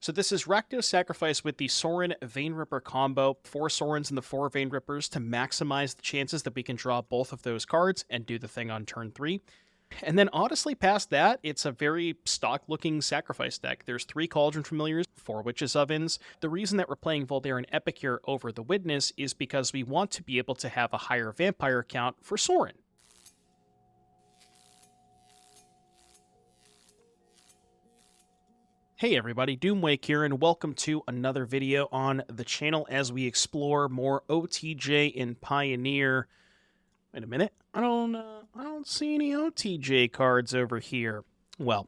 So this is Rakdos Sacrifice with the Sorin Vein Ripper combo, 4 Sorins and the 4 Vein Rippers to maximize the chances that we can draw both of those cards and do the thing on turn 3. And then honestly past that, it's a very stock-looking Sacrifice deck. There's 3 Cauldron Familiars, 4 Witches' Ovens. The reason that we're playing Voldaren Epicure over the Witness is because we want to be able to have a higher Vampire count for Sorin. Hey everybody, Doomwake here, and welcome to another video on the channel as we explore more OTJ in Pioneer. Wait a minute, I don't see any OTJ cards over here. Well,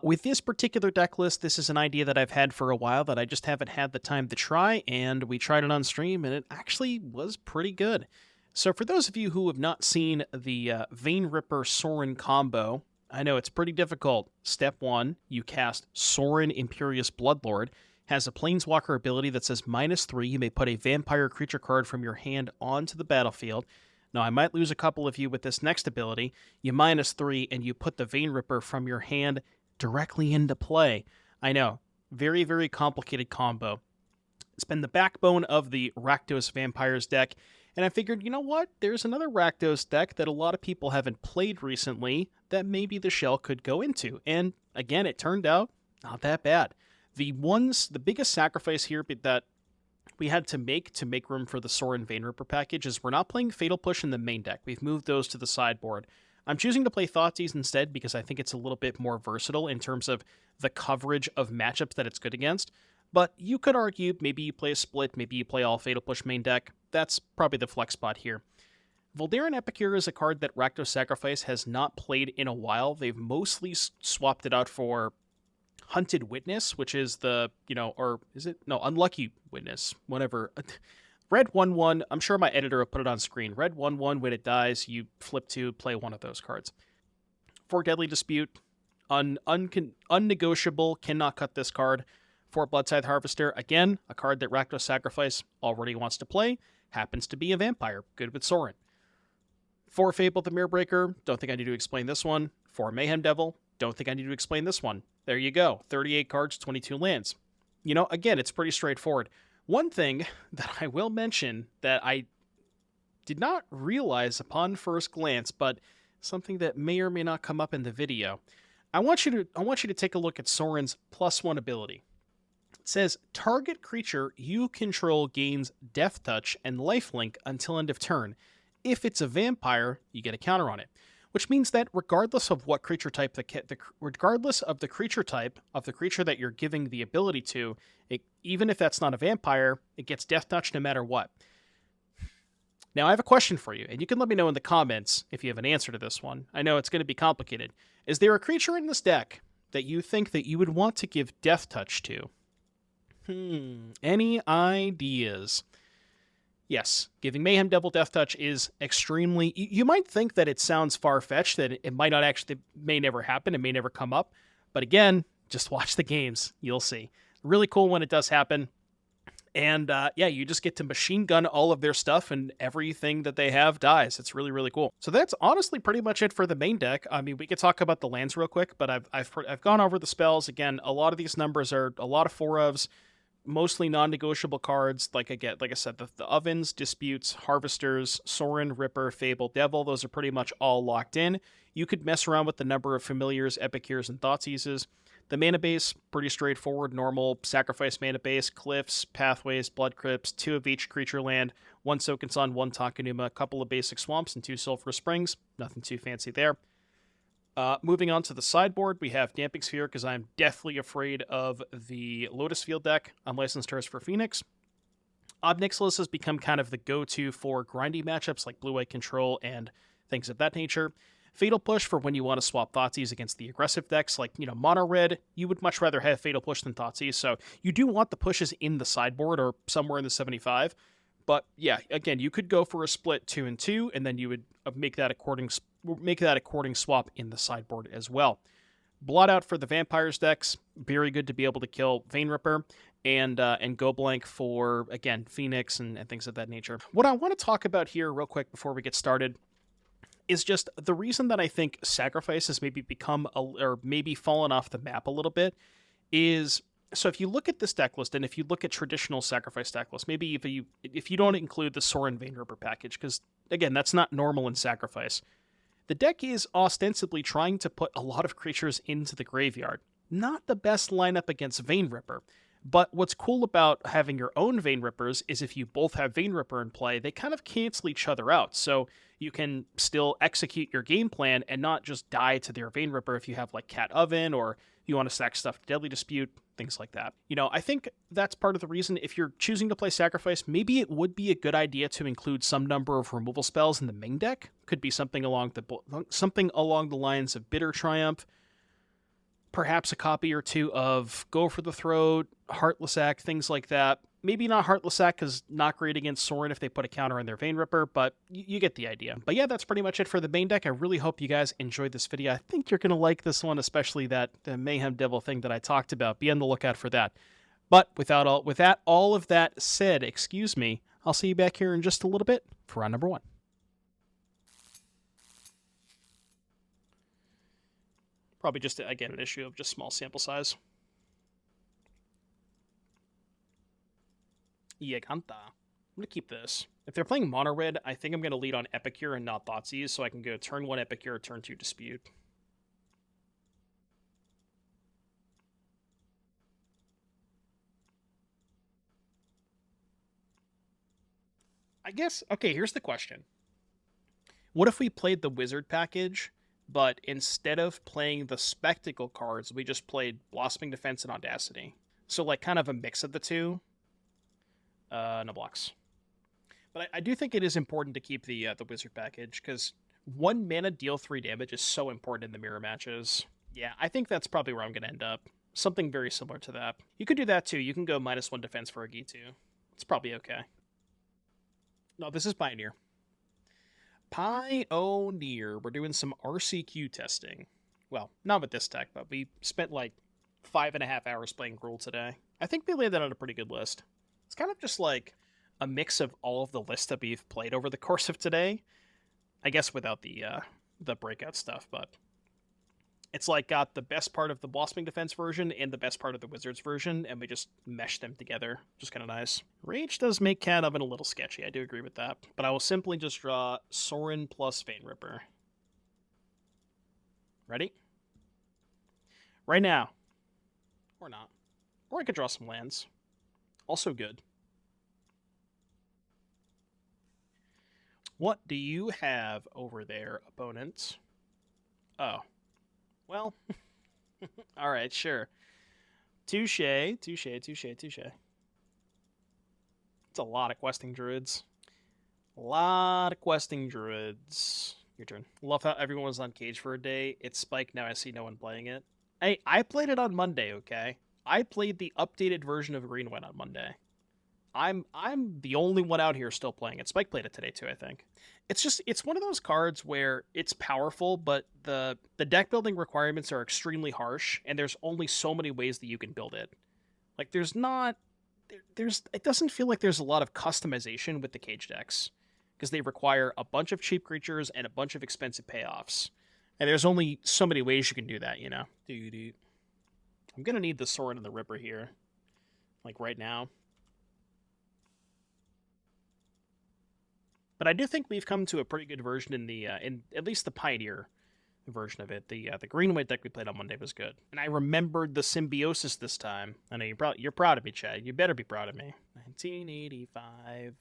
with this particular deck list, this is an idea that I've had for a while that I just haven't had the time to try, and we tried it on stream, and it actually was pretty good. So for those of you who have not seen the Vein Ripper Sorin combo, I know it's pretty difficult. Step 1, you cast Sorin Imperious Bloodlord. Has a Planeswalker ability that says -3. You may put a vampire creature card from your hand onto the battlefield. Now, I might lose a couple of you with this next ability. You -3, and you put the Vein Ripper from your hand directly into play. I know, very, very complicated combo. It's been the backbone of the Rakdos Vampires deck. And I figured, you know what? There's another Rakdos deck that a lot of people haven't played recently that maybe the shell could go into. And again, it turned out not that bad. The biggest sacrifice here that we had to make room for the Sorin Vein Ripper package is we're not playing Fatal Push in the main deck. We've moved those to the sideboard. I'm choosing to play Thoughtseize instead because I think it's a little bit more versatile in terms of the coverage of matchups that it's good against. But you could argue maybe you play a split, maybe you play all Fatal Push main deck. That's probably the flex spot here. Voldaren Epicure is a card that Rakdos Sacrifice has not played in a while. They've mostly swapped it out for Hunted Witness, which is the, or is it? No, Unlucky Witness, whatever. Red 1/1, I'm sure my editor will put it on screen. Red 1/1, when it dies, you flip to play one of those cards. For Deadly Dispute, unnegotiable, cannot cut this card. For Bloodtithe Harvester, again, a card that Rakdos Sacrifice already wants to play, happens to be a vampire, good with Sorin. For Fable the Mirrorbreaker, don't think I need to explain this one. For Mayhem Devil, don't think I need to explain this one. There you go, 38 cards, 22 lands. Again, it's pretty straightforward. One thing that I will mention that I did not realize upon first glance, but something that may or may not come up in the video. I want you to take a look at Sorin's +1 ability. It says, target creature you control gains deathtouch and lifelink until end of turn. If it's a vampire, you get a counter on it. Which means that regardless of what creature type, regardless of the creature type of the creature that you're giving the ability to, even if that's not a vampire, it gets deathtouch no matter what. Now, I have a question for you, and you can let me know in the comments if you have an answer to this one. I know it's going to be complicated. Is there a creature in this deck that you think that you would want to give deathtouch to? Any ideas? Yes, giving Mayhem Devil deathtouch is extremely... You might think that it sounds far-fetched, that it might not actually... may never happen, it may never come up. But again, just watch the games. You'll see. Really cool when it does happen. And yeah, you just get to machine gun all of their stuff and everything that they have dies. It's really, really cool. So that's honestly pretty much it for the main deck. I mean, we could talk about the lands real quick, but I've gone over the spells. Again, a lot of these numbers are a lot of 4-ofs. Mostly non-negotiable cards, like I said, the Ovens, Disputes, Harvesters, Sorin, Ripper, Fable, Devil, those are pretty much all locked in. You could mess around with the number of Familiars, Epicures, and Thoughtseizes. The mana base, pretty straightforward, normal, Sacrifice mana base, Cliffs, Pathways, Blood Crypts, 2 of each creature land, 1 Sokenzan, 1 Takenuma, a couple of basic swamps, and 2 Sulphur Springs. Nothing too fancy there. Moving on to the sideboard, we have Damping Sphere, because I'm deathly afraid of the Lotus Field deck. Unlicensed Hearse for Phoenix. Ob Nixilis has become kind of the go-to for grindy matchups like Blue-White Control and things of that nature. Fatal Push for when you want to swap Thoughtseize against the aggressive decks, like, Mono Red, you would much rather have Fatal Push than Thoughtseize, so you do want the pushes in the sideboard or somewhere in the 75. But yeah, again, you could go for a split 2 and 2, and then you would make that according swap in the sideboard as well. Blot out for the Vampires decks, very good to be able to kill Vein Ripper, and go blank for, again, Phoenix and things of that nature. What I want to talk about here real quick before we get started is just the reason that I think Sacrifice has maybe become, or maybe fallen off the map a little bit, is So if you look at this deck list, and if you look at traditional sacrifice deck lists, maybe if you don't include the Sorin Vein Ripper package, because again, that's not normal in sacrifice, the deck is ostensibly trying to put a lot of creatures into the graveyard. Not the best lineup against Vein Ripper, but what's cool about having your own Vein Rippers is if you both have Vein Ripper in play, they kind of cancel each other out, so you can still execute your game plan and not just die to their Vein Ripper if you have like Cat Oven, or you want to stack stuff to Deadly Dispute, things like that. You know, I think that's part of the reason if you're choosing to play Sacrifice, maybe it would be a good idea to include some number of removal spells in the main deck. Could be something along the lines of Bitter Triumph, perhaps a copy or two of Go for the Throat, Heartless Act, things like that. Maybe not Heartless Act, because not great against Sorin if they put a counter on their Vein Ripper, but you get the idea. But yeah, that's pretty much it for the main deck. I really hope you guys enjoyed this video. I think you're going to like this one, especially the Mayhem Devil thing that I talked about. Be on the lookout for that. But with all of that said, excuse me, I'll see you back here in just a little bit for round number 1. Probably just, again, an issue of just small sample size. Yeganta. I'm going to keep this. If they're playing Mono Red, I think I'm going to lead on Epicure and not Thoughtseize, so I can go turn 1 Epicure, turn 2 Dispute. I guess, okay, here's the question. What if we played the Wizard package, but instead of playing the Spectacle cards, we just played Blossoming Defense and Audacity? So, like, kind of a mix of the two. No blocks. But I do think it is important to keep the Wizard package, because 1 mana deal 3 damage is so important in the mirror matches. Yeah, I think that's probably where I'm going to end up. Something very similar to that. You could do that too. You can go -1 defense for a Gitu. It's probably okay. No, this is Pioneer. Pioneer. We're doing some RCQ testing. Well, not with this deck, but we spent like 5.5 hours playing Gruul today. I think we laid that on a pretty good list. It's kind of just like a mix of all of the lists that we've played over the course of today. I guess without the breakout stuff, but it's like got the best part of the Blossoming Defense version and the best part of the Wizards version, and we just meshed them together. Just kind of nice. Rage does make Cat Oven a little sketchy, I do agree with that. But I will simply just draw Sorin plus Vein Ripper. Ready? Right now. Or not. Or I could draw some lands. Also good. What do you have over there, opponent? Oh. Well, alright, sure. Touche. It's a lot of questing druids. Your turn. Love how everyone was on Cage for a day. It's spiked, now I see no one playing it. Hey, I played it on Monday, okay? I played the updated version of Green White on Monday. I'm the only one out here still playing it. Spike played it today too, I think. It's one of those cards where it's powerful, but the deck building requirements are extremely harsh, and there's only so many ways that you can build it. Like it doesn't feel like there's a lot of customization with the Cage decks, because they require a bunch of cheap creatures and a bunch of expensive payoffs. And there's only so many ways you can do that, you know? I'm gonna need the Sorin and the Ripper here. Like right now. But I do think we've come to a pretty good version in at least the Pioneer version of it. The green white deck we played on Monday was good, and I remembered the Symbiosis this time. I know you're proud of me, Chad. You better be proud of me. 1985.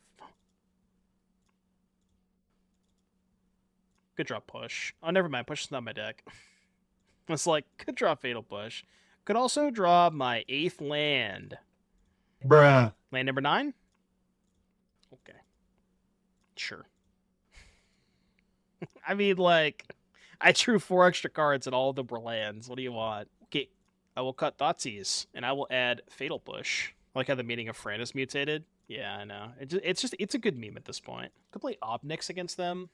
Good draw Push. Oh, never mind. Push is not my deck. It's like could draw Fatal Push. Could also draw my 8th land. Bruh. Land number 9. Okay. Sure. I mean, like, I drew 4 extra cards and all of them were lands. What do you want? Okay, I will cut Thoughtseize, and I will add Fatal Push. I like how the meaning of Fran is mutated. Yeah, I know. It's a good meme at this point. Could play Obnix against them.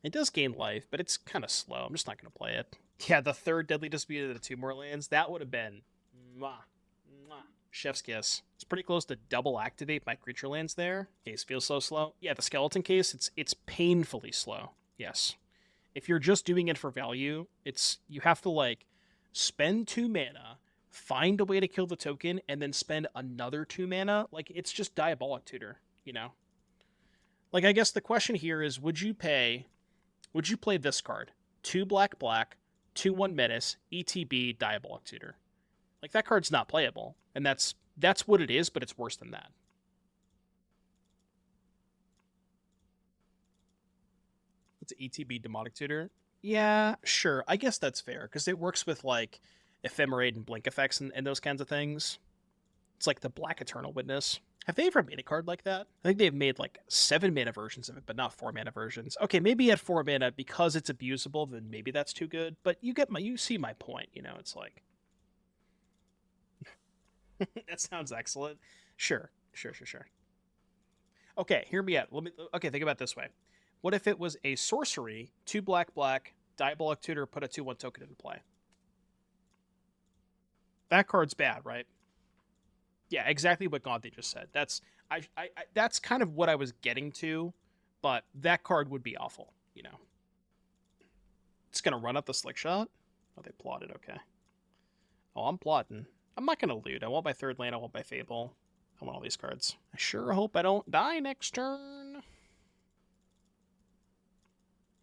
It does gain life, but it's kind of slow. I'm just not going to play it. Yeah, the 3rd Deadly Dispute of the 2 more lands, that would have been... Chef's kiss. It's pretty close to double activate my creature lands there. Case feels so slow. Yeah, the skeleton case, it's painfully slow. Yes. If you're just doing it for value, you have to like spend 2 mana, find a way to kill the token, and then spend another 2 mana. Like, it's just Diabolic Tutor, you know? Like, I guess the question here is, would you play this card? 2 black, 2/1 Menace, ETB, Diabolic Tutor. Like, that card's not playable, and that's what it is, but it's worse than that. It's an ETB Demonic Tutor. Yeah, sure. I guess that's fair, because it works with, like, Ephemerate and Blink effects and those kinds of things. It's like the Black Eternal Witness. Have they ever made a card like that? I think they've made, like, 7 mana versions of it, but not 4 mana versions. Okay, maybe at 4 mana, because it's abusable, then maybe that's too good. But you see my point, you know? It's like... That sounds excellent. Sure. Okay, hear me out. Okay, think about it this way. What if it was a sorcery, 2 black, Diabolic Tutor, put a 2/1 token into play? That card's bad, right? Yeah, exactly what Gaunthy just said. That's kind of what I was getting to, but that card would be awful, you know. It's gonna run up the Slickshot. Oh, they plotted, okay. Oh, I'm plotting. I'm not gonna loot. I want my 3rd land, I want my Fable. I want all these cards. I sure hope I don't die next turn.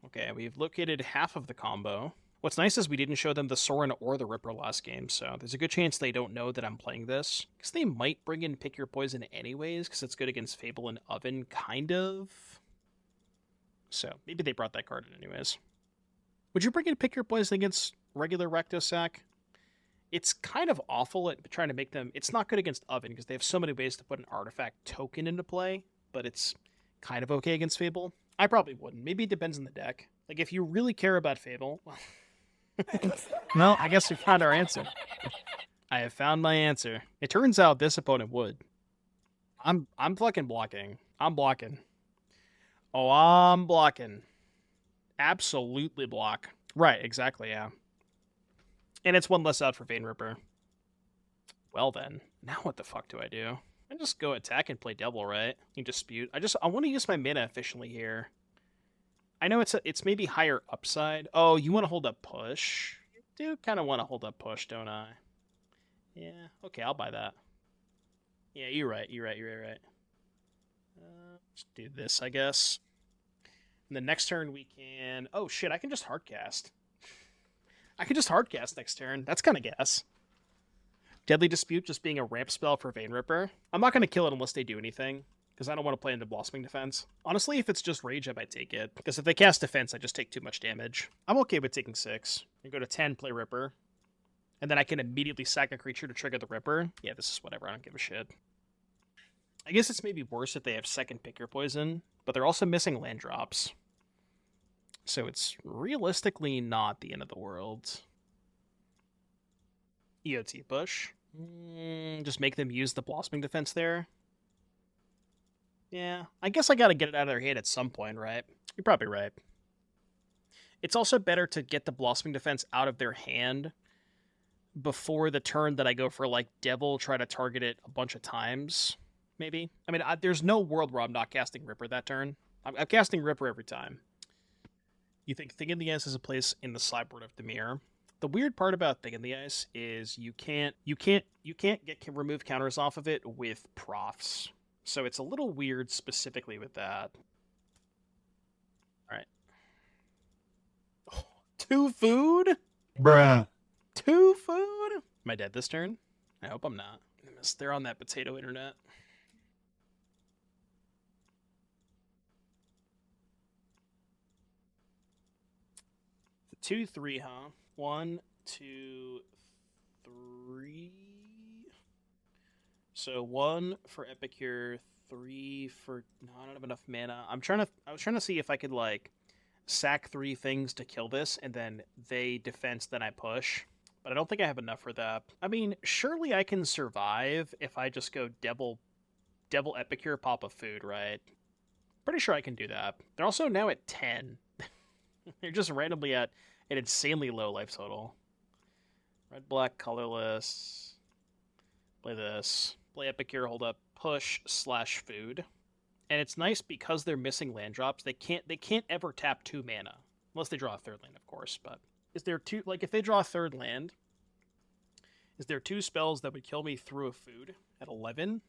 Okay, we've located half of the combo. What's nice is we didn't show them the Sorin or the Ripper last game, so there's a good chance they don't know that I'm playing this. Because they might bring in Pick Your Poison anyways, because it's good against Fable and Oven, kind of. So, maybe they brought that card in anyways. Would you bring in Pick Your Poison against regular Rakdos? It's kind of awful at trying to make them... It's not good against Oven, because they have so many ways to put an artifact token into play, but it's kind of okay against Fable. I probably wouldn't. Maybe it depends on the deck. Like, if you really care about Fable... Well, I guess we found our answer. I have found my answer. It turns out this opponent would. I'm fucking blocking. I'm blocking. Oh, I'm blocking. Absolutely block. Right, exactly, yeah. And it's 1 less out for Vein Ripper. Well then, now what the fuck do I do? I just go attack and play Devil, right? You dispute. I want to use my mana efficiently here. I know it's maybe higher upside. Oh, you want to hold up push? You do kind of want to hold up push, don't I? Yeah, okay, I'll buy that. Yeah, you're right. Let's do this, I guess. And the next turn we can... Oh, shit, I can just hardcast. I can just hardcast next turn. That's kind of gas. Deadly Dispute just being a ramp spell for Vein Ripper. I'm not going to kill it unless they do anything, because I don't want to play into Blossoming Defense. Honestly, if it's just Rage, I might take it. Because if they cast Defense, I just take too much damage. I'm okay with taking 6. I go to 10, play Ripper. And then I can immediately sack a creature to trigger the Ripper. Yeah, this is whatever, I don't give a shit. I guess it's maybe worse if they have 2nd Pick Your Poison, but they're also missing land drops. So it's realistically not the end of the world. EOT push. Just make them use the Blossoming Defense there. Yeah, I guess I gotta get it out of their hand at some point, right? You're probably right. It's also better to get the Blossoming Defense out of their hand before the turn that I go for, like, Devil, try to target it a bunch of times, maybe. I mean, there's no world where I'm not casting Ripper that turn. I'm casting Ripper every time. You think Thing in the Ice has a place in the sideboard of Dimir. The weird part about Thing in the Ice is you can't remove counters off of it with profs. So it's a little weird specifically with that. All right. Oh, 2 food? Bruh. 2 food? Am I dead this turn? I hope I'm not. They're on that potato internet. 2, 3, huh? 1, 2, 3. So 1 for Epicure, 3 for... No, I don't have enough mana. I was trying to see if I could, like, sack 3 things to kill this, and then they defense, then I push. But I don't think I have enough for that. I mean, surely I can survive if I just go Devil Epicure, pop a food, right? Pretty sure I can do that. They're also now at 10. They're just randomly at an insanely low life total. Red, black, colorless. Play this. Play Epicure, hold up, push / food. And it's nice because they're missing land drops. They can't ever tap 2 mana. Unless they draw a 3rd land, of course, but is there 2, like, if they draw a 3rd land is there 2 spells that would kill me through a food at 11?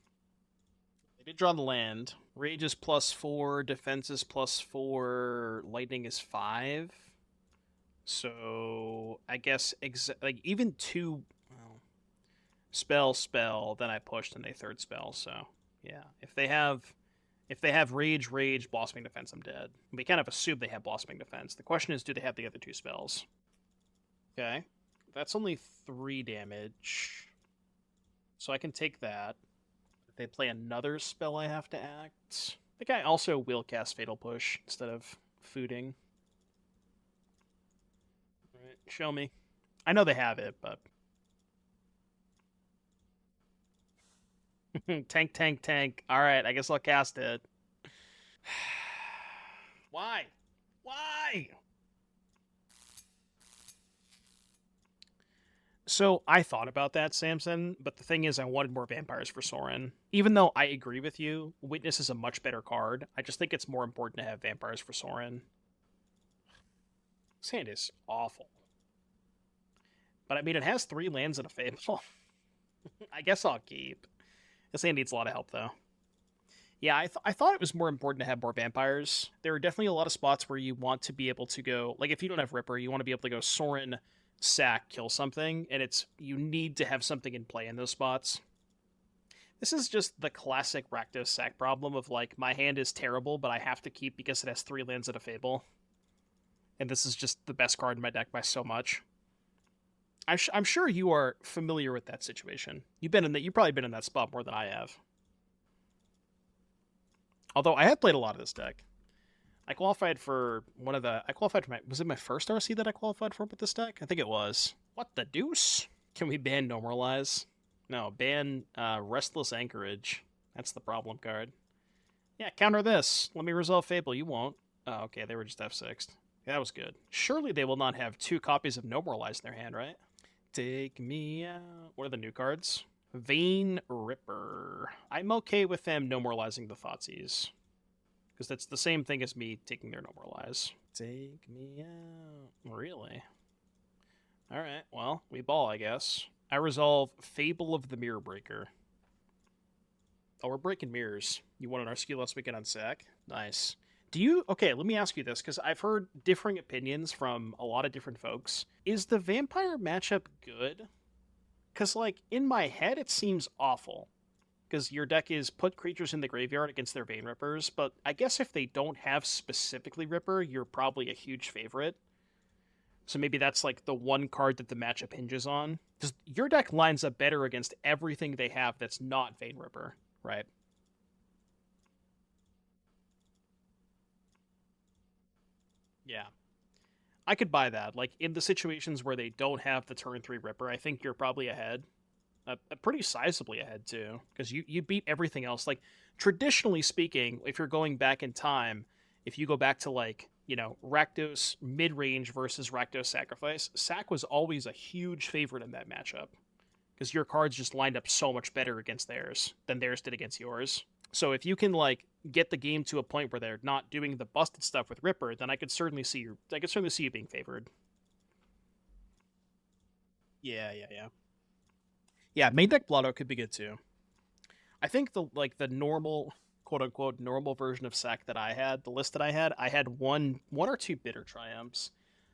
They did draw the land. Rage is +4, defense is +4, lightning is 5. So I guess like even 2 spell, then I pushed and they 3rd spell. So yeah, if they have rage, blossoming defense, I'm dead. We kind of assume they have blossoming defense. The question is, do they have the other 2 spells? Okay, that's only 3 damage, so I can take that. If they play another spell, I have to act. I think I also will cast Fatal Push instead of fooding. All right, show me. I know they have it, but tank. All right, I guess I'll cast it. Why? So I thought about that, Samson, but the thing is I wanted more vampires for Sorin. Even though I agree with you, Witness is a much better card, I just think it's more important to have vampires for Sorin. This hand is awful. But I mean, it has 3 lands and a Fable. I guess I'll keep. This hand needs a lot of help, though. Yeah, I thought it was more important to have more vampires. There are definitely a lot of spots where you want to be able to go... Like, if you don't have Ripper, you want to be able to go Sorin, sack, kill something, and you need to have something in play in those spots. This is just the classic Rakdos sack problem of, like, my hand is terrible, but I have to keep because it has 3 lands and a Fable. And this is just the best card in my deck by so much. I'm sure you are familiar with that situation. You've probably been in that spot more than I have. Although I have played a lot of this deck. I qualified for was it my first RC that I qualified for with this deck? I think it was. What the deuce? Can we ban Normalize? No, ban Restless Anchorage. That's the problem card. Yeah, counter this. Let me resolve Fable. You won't. Oh, okay, they were just F6'd. Yeah, that was good. Surely they will not have 2 copies of Normalize in their hand, right? Take me out. What are the new cards? Vein Ripper. I'm okay with them Normalizing the Thoughtseize. Because that's the same thing as me taking their Normalize. Take me out. Really? Alright, well, we ball, I guess. I resolve Fable of the Mirror Breaker. Oh, we're breaking mirrors. You won an RSQ last weekend on Sack? Nice. Okay, let me ask you this, because I've heard differing opinions from a lot of different folks. Is the vampire matchup good? Because, like, in my head, it seems awful. Because your deck is put creatures in the graveyard against their Vein Rippers, but I guess if they don't have specifically Ripper, you're probably a huge favorite. So maybe that's, like, the one card that the matchup hinges on. Because your deck lines up better against everything they have that's not Vein Ripper, right? Yeah. I could buy that. Like, in the situations where they don't have the turn 3 Ripper, I think you're probably ahead. Pretty sizably ahead, too. Because you beat everything else. Like, traditionally speaking, if you're going back in time, if you go back to, like, you know, Rakdos mid-range versus Rakdos Sacrifice, Sack was always a huge favorite in that matchup. Because your cards just lined up so much better against theirs than theirs did against yours. So if you can, like, get the game to a point where they're not doing the busted stuff with Ripper, then I could certainly see you being favored. Yeah. Yeah, main deck Blotto could be good too. I think the normal, quote unquote, normal version of Sack that I had, the list that I had one or 2 Bitter Triumphs.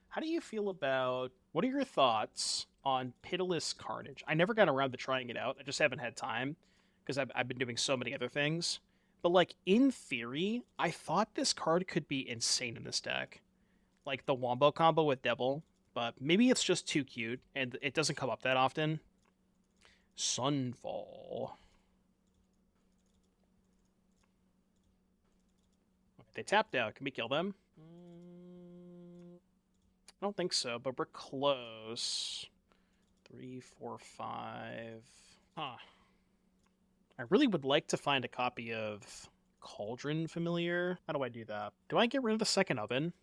How do you feel about, what are your thoughts on Pitiless Carnage? I never got around to trying it out. I just haven't had time because I've been doing so many other things. But, like, in theory, I thought this card could be insane in this deck. Like, the Wombo combo with Devil, but maybe it's just too cute, and it doesn't come up that often. Sunfall. They tapped out. Can we kill them? I don't think so, but we're close. 3, 4, 5. Huh. I really would like to find a copy of Cauldron Familiar. How do I do that? Do I get rid of the second oven?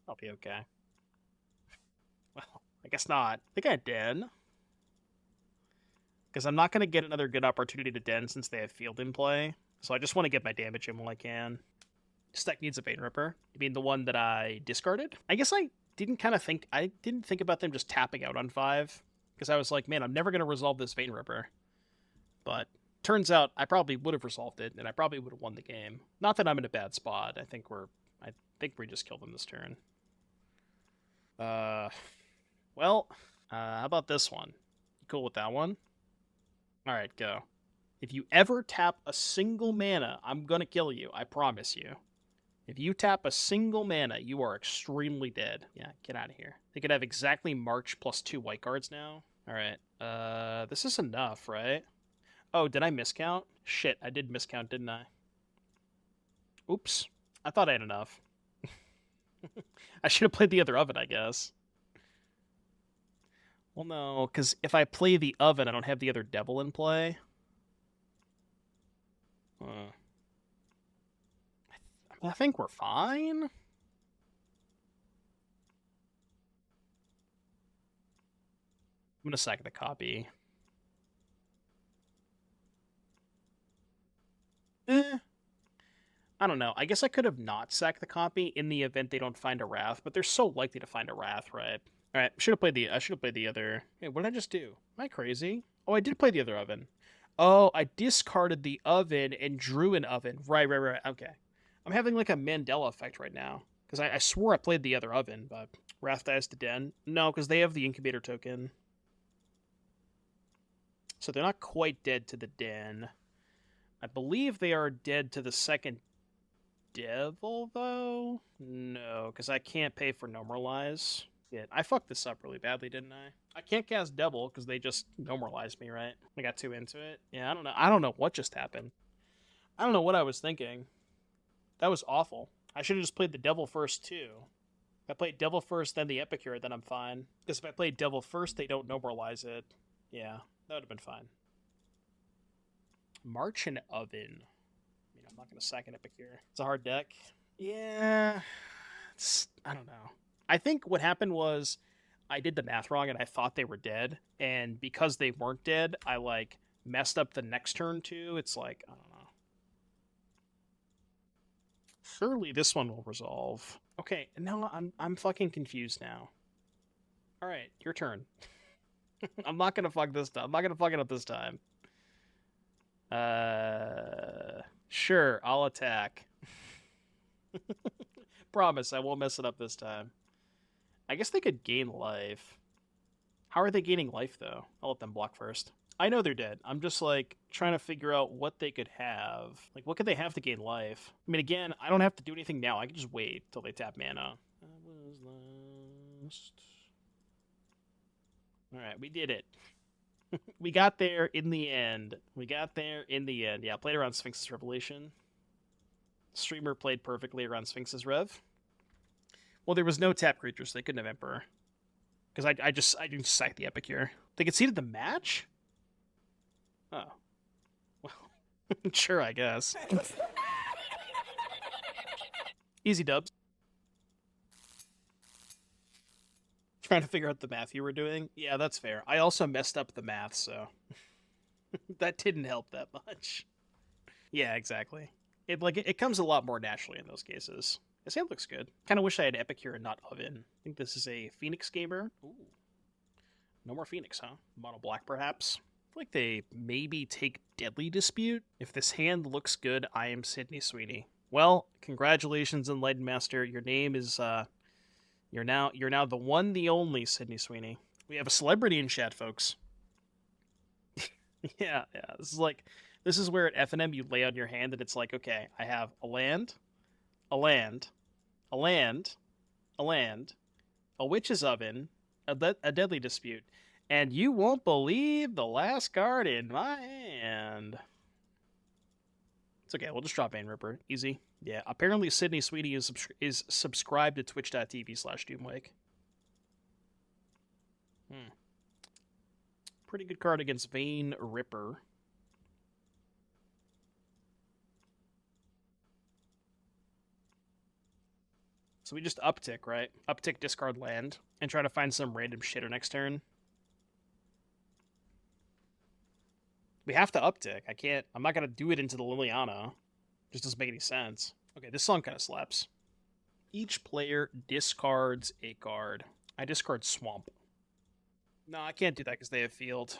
I'll be okay. Well, I guess not. I think I did. Because I'm not going to get another good opportunity to den since they have field in play. So I just want to get my damage in while I can. This deck needs a Vein Ripper. You mean the one that I discarded? I guess I didn't think about them just tapping out on 5, because I was like, man, I'm never going to resolve this Vein Ripper. But turns out I probably would have resolved it, and I probably would have won the game. Not that I'm in a bad spot. I think we just killed them this turn. Well, how about this one? You cool with that one? All right, go. If you ever tap a single mana, I'm gonna kill you. I promise you. If you tap a single mana, you are extremely dead. Yeah, get out of here. They could have exactly March plus 2 white cards now. All right. This is enough, right? Oh, did I miscount? Shit, I did miscount, didn't I? Oops. I thought I had enough. I should have played the other oven, I guess. Well, no, because if I play the oven, I don't have the other devil in play. I think we're fine. I'm going to sack the copy. I don't know. I guess I could have not sacked the copy in the event they don't find a Wrath, but they're so likely to find a Wrath, right? All right, I should have played the other. Hey, what did I just do? Am I crazy? Oh, I did play the other oven. Oh, I discarded the oven and drew an oven. Right. Okay. I'm having like a Mandela effect right now. Because I swore I played the other oven, but Wrath dies to Den. No, because they have the incubator token. So they're not quite dead to the Den. I believe they are dead to the second devil, though? No, because I can't pay for Normalize. Yeah, I fucked this up really badly, didn't I? I can't cast Devil because they just Normalized me, right? I got too into it. Yeah, I don't know. I don't know what just happened. I don't know what I was thinking. That was awful. I should have just played the Devil first, too. If I played Devil first, then the Epicure, then I'm fine. Because if I played Devil first, they don't Normalize it. Yeah, that would have been fine. March and Oven. I'm not going to sack an Epicure. It's a hard deck. Yeah, I don't know. I think what happened was I did the math wrong and I thought they were dead. And because they weren't dead, I like messed up the next turn too. It's like, I don't know. Surely this one will resolve. Okay, now I'm fucking confused now. All right, your turn. I'm not gonna fuck this time. I'm not gonna fuck it up this time. Sure, I'll attack. Promise, I won't mess it up this time. I guess they could gain life. How are they gaining life, though? I'll let them block first. I know they're dead. I'm just, like, trying to figure out what they could have. Like, what could they have to gain life? I mean, again, I don't have to do anything now. I can just wait till they tap mana. I was lost. Alright, we did it. We got there in the end. Yeah, played around Sphinx's Revelation. Streamer played perfectly around Sphinx's Rev. Well, there was no tap creatures, so they couldn't have Emperor. Because I didn't sack the Epicure. They conceded the match? Oh. Well, sure, I guess. Easy dubs. Trying to figure out the math you were doing? Yeah, that's fair. I also messed up the math, so... that didn't help that much. Yeah, exactly. It comes a lot more naturally in those cases. This hand looks good. Kind of wish I had Epicure and not Oven. I think this is a Phoenix gamer. Ooh. No more Phoenix, huh? Mono black, perhaps? I feel like they maybe take Deadly Dispute. If this hand looks good, I am Sydney Sweeney. Well, congratulations, Enlightened Master. Your name is, You're now the one, the only Sydney Sweeney. We have a celebrity in chat, folks. yeah. This is where at FNM you lay out your hand and it's like, okay, I have a land, a land, a land, a land, a witch's oven, a deadly dispute, and you won't believe the last card in my hand. It's okay, we'll just drop Vein Ripper. Easy. Yeah, apparently Sydney Sweeney is subscribed to twitch.tv/Doomwake. Pretty good card against Vein Ripper. So we just uptick, right? Uptick, discard land, and try to find some random shitter next turn. We have to uptick. I'm not going to do it into the Liliana. Just doesn't make any sense. Okay, this song kind of slaps. Each player discards a card. I discard Swamp. No, I can't do that because they have field.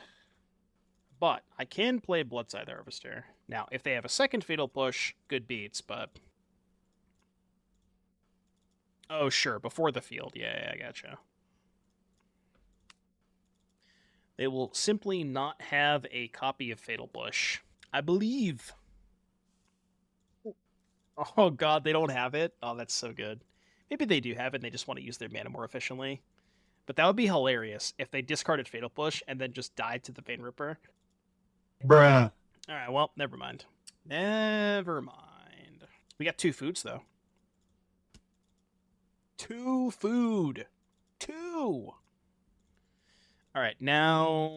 But I can play Bloodtithe Harvester. Now, if they have a second Fatal Push, good beats, but... Oh, sure, before the field. Yeah, I gotcha. They will simply not have a copy of Fatal Push. I believe. Oh god, they don't have it? Oh, that's so good. Maybe they do have it and they just want to use their mana more efficiently. But that would be hilarious if they discarded Fatal Push and then just died to the Vein Ripper. Bruh. Alright, well, never mind. Never mind. We got 2 foods, though. 2 food. 2! Alright, now...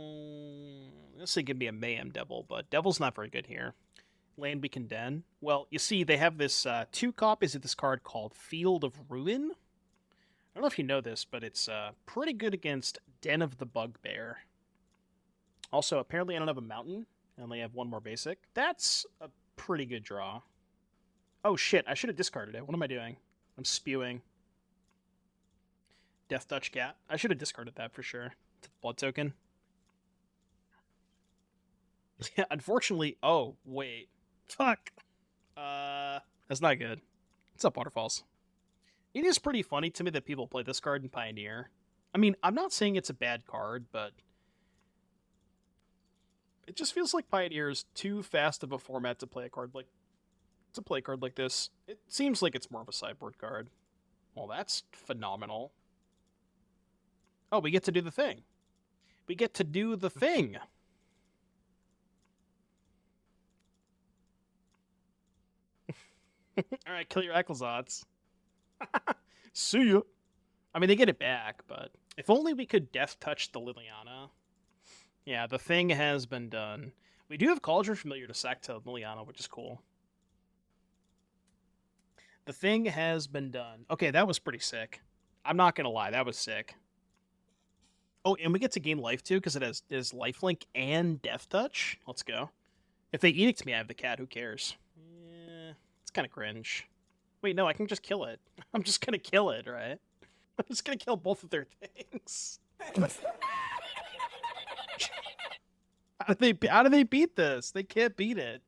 This thing could be a Mayhem Devil, but Devil's not very good here. Land we can den. Well, you see, they have this 2 copies of this card called Field of Ruin. I don't know if you know this, but it's pretty good against Den of the Bugbear. Also, apparently I don't have a mountain. I only have 1 more basic. That's a pretty good draw. Oh shit, I should have discarded it. What am I doing? I'm spewing. Deathtouch Cat. I should have discarded that for sure. It's a blood token. Yeah, unfortunately... Oh, wait. Fuck. That's not good. What's up, Waterfalls? It is pretty funny to me that people play this card in Pioneer. I mean, I'm not saying it's a bad card, but... It just feels like Pioneer is too fast of a format to play a card like... To play a card like this. It seems like it's more of a sideboard card. Well, that's phenomenal. Oh, we get to do the thing. We get to do the thing. Alright, kill your Ecclesots. See ya. I mean, they get it back, but... If only we could Death Touch the Liliana. Yeah, the thing has been done. We do have Cauldron Familiar to sack to Liliana, which is cool. The thing has been done. Okay, that was pretty sick. I'm not gonna lie, that was sick. Oh, and we get to gain life too, because it has lifelink and Death Touch. Let's go. If they Edict me, I have the cat, who cares? Yeah, it's kind of cringe. Wait, no, I can just kill it. I'm just gonna kill it, right? I'm just gonna kill both of their things. How do they beat this? They can't beat it.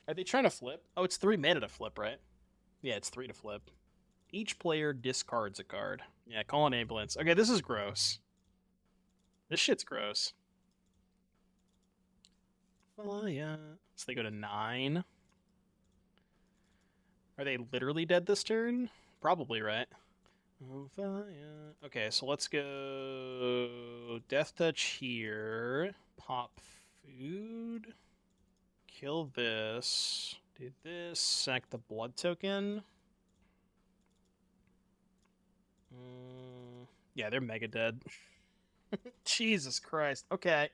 Are they trying to flip? Oh, it's 3 mana to flip, right? Yeah, it's 3 to flip. Each player discards a card. Yeah, call an ambulance. Okay, this is gross. This shit's gross. Fire. So they go to 9. Are they literally dead this turn? Probably, right? Oh, fire. Okay, so let's go Death Touch here. Pop food. Kill this. Do this. Sack the blood token. Yeah, they're mega dead. Jesus Christ. Okay.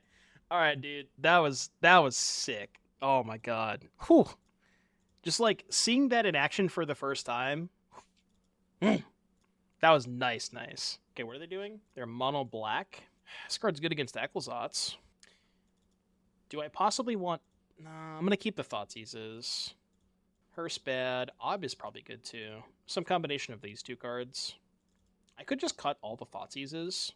Alright, dude. That was sick. Oh my god. Whew. Just like seeing that in action for the first time. That was nice. Okay, what are they doing? They're mono black. This card's good against Ecclesots. Do I possibly want... Nah, I'm gonna keep the Thoughtseizes. Hearse bad. Ob is probably good too. Some combination of these 2 cards. I could just cut all the Thoughtseizes.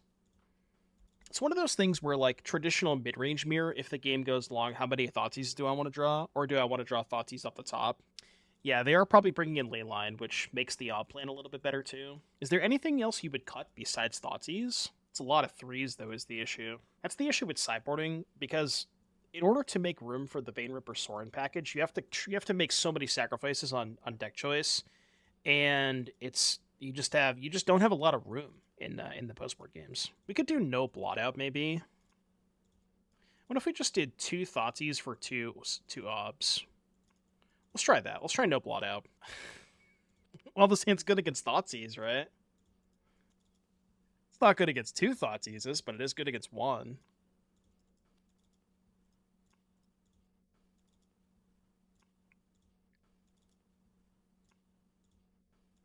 It's one of those things where, like, traditional mid-range mirror, if the game goes long, how many Thoughtseizes do I want to draw? Or do I want to draw Thoughtseize off the top? Yeah, they are probably bringing in Leyline, which makes the Ob plan a little bit better, too. Is there anything else you would cut besides Thoughtseize? It's a lot of 3s, though, is the issue. That's the issue with sideboarding, because in order to make room for the Vein Ripper Sorin package, you have to make so many sacrifices on deck choice, and you just don't have a lot of room in the postboard games. We could do no blot out, maybe. What if we just did 2 Thoughtseize for 2 Obs? Let's try that. Let's try no blot out. Well, this hand's good against Thoughtseize, right? It's not good against 2 Thoughtseizes, but it is good against 1.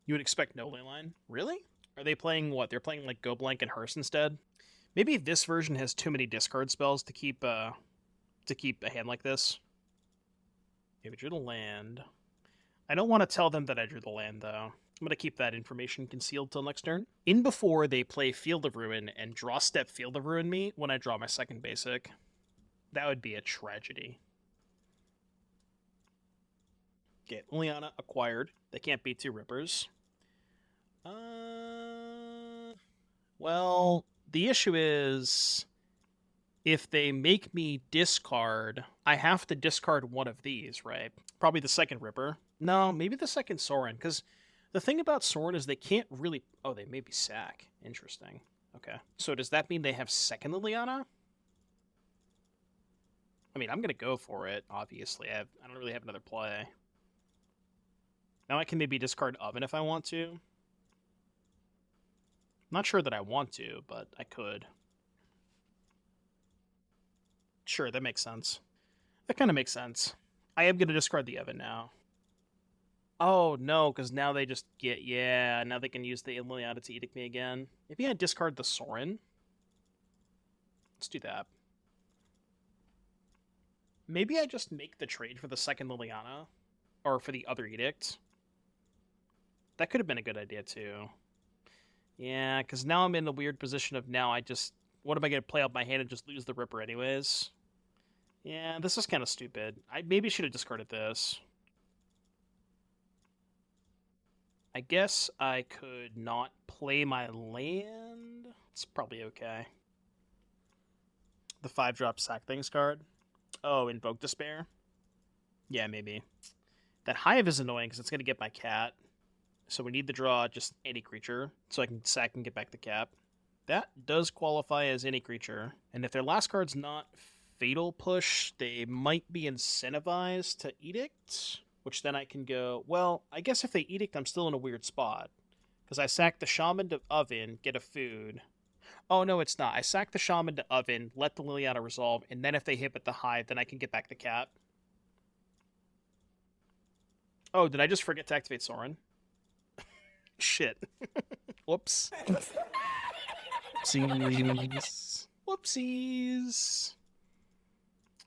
You would expect no Leyline? Really? Are they playing what? They're playing like Go Blank and Hearse instead? Maybe this version has too many discard spells to keep a hand like this. Maybe drew the land. I don't want to tell them that I drew the land, though. I'm going to keep that information concealed till next turn. In before they play Field of Ruin and draw step Field of Ruin me when I draw my second basic. That would be a tragedy. Okay, Liliana acquired. They can't beat 2 Rippers. Well, the issue is if they make me discard, I have to discard one of these, right? Probably the second Ripper. No, maybe the second Sorin, because the thing about Sorin is they can't really... Oh, they maybe sack. Interesting. Okay. So does that mean they have second Liliana? I mean, I'm going to go for it, obviously. I don't really have another play. Now I can maybe discard Oven if I want to. Not sure that I want to, but I could. Sure, that makes sense. That kind of makes sense. I am going to discard the Oven now. Oh, no, because now they just get... Yeah, now they can use the Liliana to edict me again. Maybe I discard the Sorin. Let's do that. Maybe I just make the trade for the second Liliana. Or for the other edict. That could have been a good idea, too. Yeah, because now I'm in the weird position of now I just... What am I going to play out my hand and just lose the Ripper anyways? Yeah, this is kind of stupid. I maybe should have discarded this. I guess I could not play my land. It's probably okay. The 5-drop sack things card. Oh, Invoke Despair? Yeah, maybe. That Hive is annoying because it's going to get my cat. So we need to draw just any creature so I can sack and get back the cap. That does qualify as any creature. And if their last card's not Fatal Push, they might be incentivized to Edict, which then I can go, well, I guess if they Edict, I'm still in a weird spot. Because I sack the Shaman to Oven, get a food. Oh, no, it's not. I sack the Shaman to Oven, let the Liliana resolve, and then if they hit with the Hive, then I can get back the cat. Oh, did I just forget to activate Sorin? Shit. Whoops. Whoopsies. Whoopsies.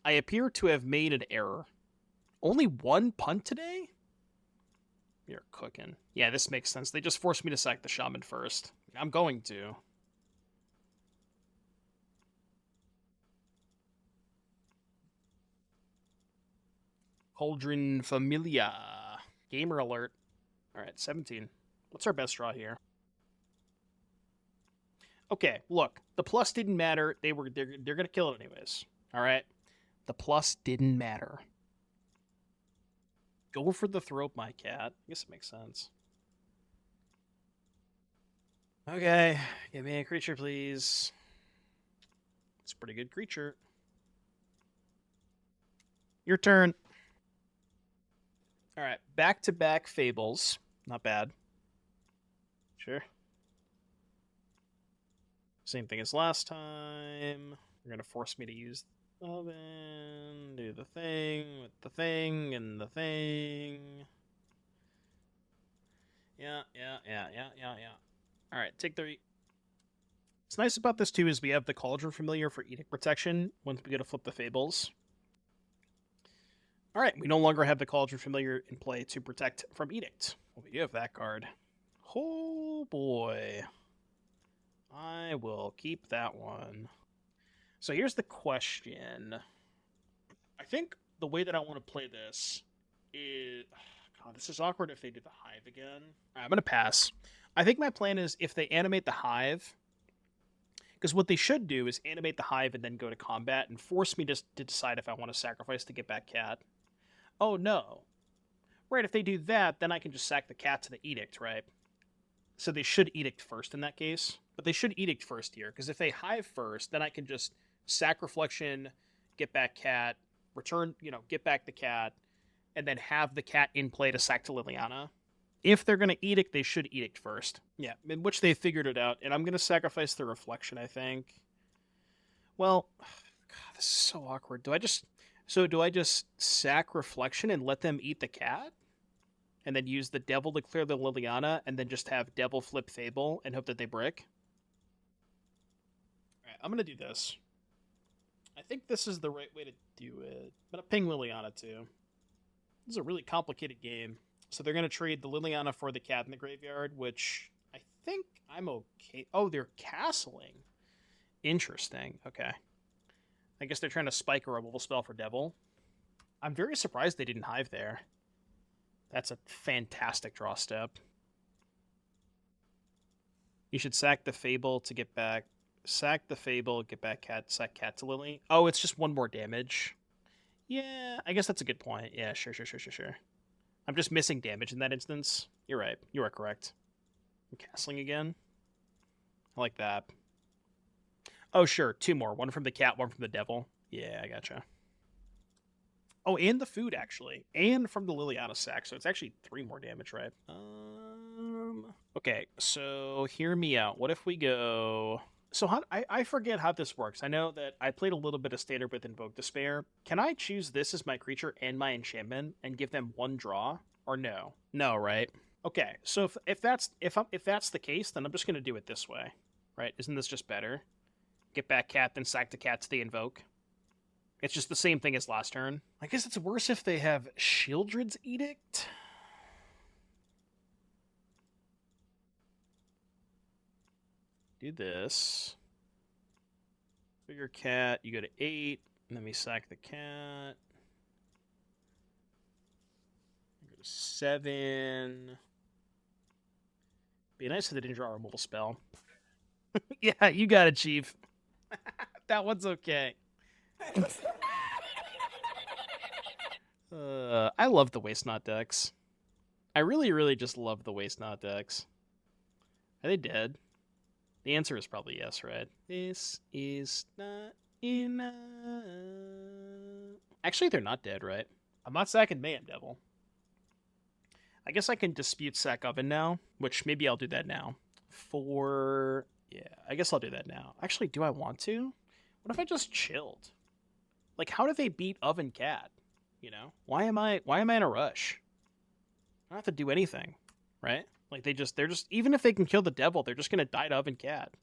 I appear to have made an error. Only one punt today? You're cooking. Yeah, this makes sense. They just forced me to sack the Shaman first. I'm going to. Cauldron Familiar. Gamer alert. Alright, 17. What's our best draw here? Okay, look. The plus didn't matter. They're gonna kill it anyways. Alright? The plus didn't matter. Go for the throat, my cat. I guess it makes sense. Okay, give me a creature, please. It's a pretty good creature. Your turn. Alright, back-to-back Fables. Not bad. Sure. Same thing as last time. You're going to force me to use the Oven, do the thing with the thing and the thing. Yeah. Alright, take 3. What's nice about this, too, is we have the Cauldron Familiar for Edict Protection once we go to flip the Fables. Alright, we no longer have the Cauldron Familiar in play to protect from Edict. Well, we do have that card. Oh, boy. I will keep that one. So here's the question. I think the way that I want to play this is... God, this is awkward if they do the Hive again. I'm going to pass. I think my plan is if they animate the Hive... Because what they should do is animate the Hive and then go to combat and force me to decide if I want to sacrifice to get back cat. Oh, no. Right, if they do that, then I can just sack the cat to the Edict, right? So they should Edict first in that case. But they should Edict first here, because if they Hive first, then I can just sack Reflection, get back cat, return, get back the cat, and then have the cat in play to sack to Liliana. If they're going to Edict, they should Edict first. Yeah, in which they figured it out, and I'm going to sacrifice the Reflection, I think. Well, God, this is so awkward. Do I just sack Reflection and let them eat the cat? And then use the Devil to clear the Liliana, and then just have Devil flip Fable and hope that they brick? Alright, I'm going to do this. I think this is the right way to do it. I'm going to ping Liliana, too. This is a really complicated game. So they're going to trade the Liliana for the cat in the graveyard, which I think I'm okay. Oh, they're castling. Interesting. Okay. I guess they're trying to spike a removal spell for Devil. I'm very surprised they didn't Hive there. That's a fantastic draw step. You should sack the Fable to get back. Sack the Fable, get back cat, sack cat to Lily. Oh, it's just one more damage. Yeah, I guess that's a good point. Yeah, sure. I'm just missing damage in that instance. You're right. You are correct. I'm castling again. I like that. Oh, sure. 2 more. 1 from the cat, 1 from the devil. Yeah, I gotcha. Oh, and the food, actually. And from the Liliana sack. So it's actually 3 more damage, right? Okay, so hear me out. What if we go... So I forget how this works. I know that I played a little bit of Standard with Invoke Despair. Can I choose this as my creature and my enchantment and give them 1 draw? Or no? No, right? Okay, so if that's the case, then I'm just going to do it this way. Right? Isn't this just better? Get back cat, then sack the cat to the Invoke. It's just the same thing as last turn. I guess it's worse if they have Shieldred's Edict. Do this. For your cat, you go to 8, and then we sack the cat. You go to 7. Be nice if they didn't draw a removal spell. Yeah, you got it, Chief. That one's okay. I love the Waste Not decks. I really just love the Waste Not decks. Are they dead? The answer is probably yes, right? This is not enough. Actually, they're not dead, right? I'm not sacking Mayhem Devil. I guess I can dispute sack Oven now, which maybe I'll do that now. Yeah, I guess I'll do that now. Actually, do I want to? What if I just chilled? Like, how do they beat Oven Cat? You know? Why am I in a rush? I don't have to do anything, right? Like, they're just, even if they can kill the devil, they're just going to die to Oven Cat.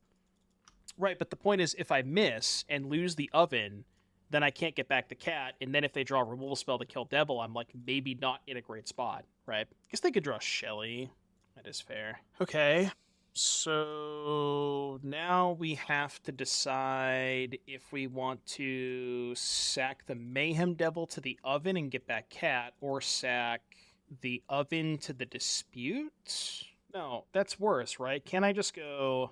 Right, but the point is, if I miss and lose the Oven, then I can't get back the cat, and then if they draw a removal spell to kill devil, I'm, like, maybe not in a great spot, right? I guess they could draw Shelly. That is fair. Okay, so now we have to decide if we want to sack the Mayhem Devil to the Oven and get back cat, or sack the Oven to the Dispute? No, that's worse, right? Can't I just go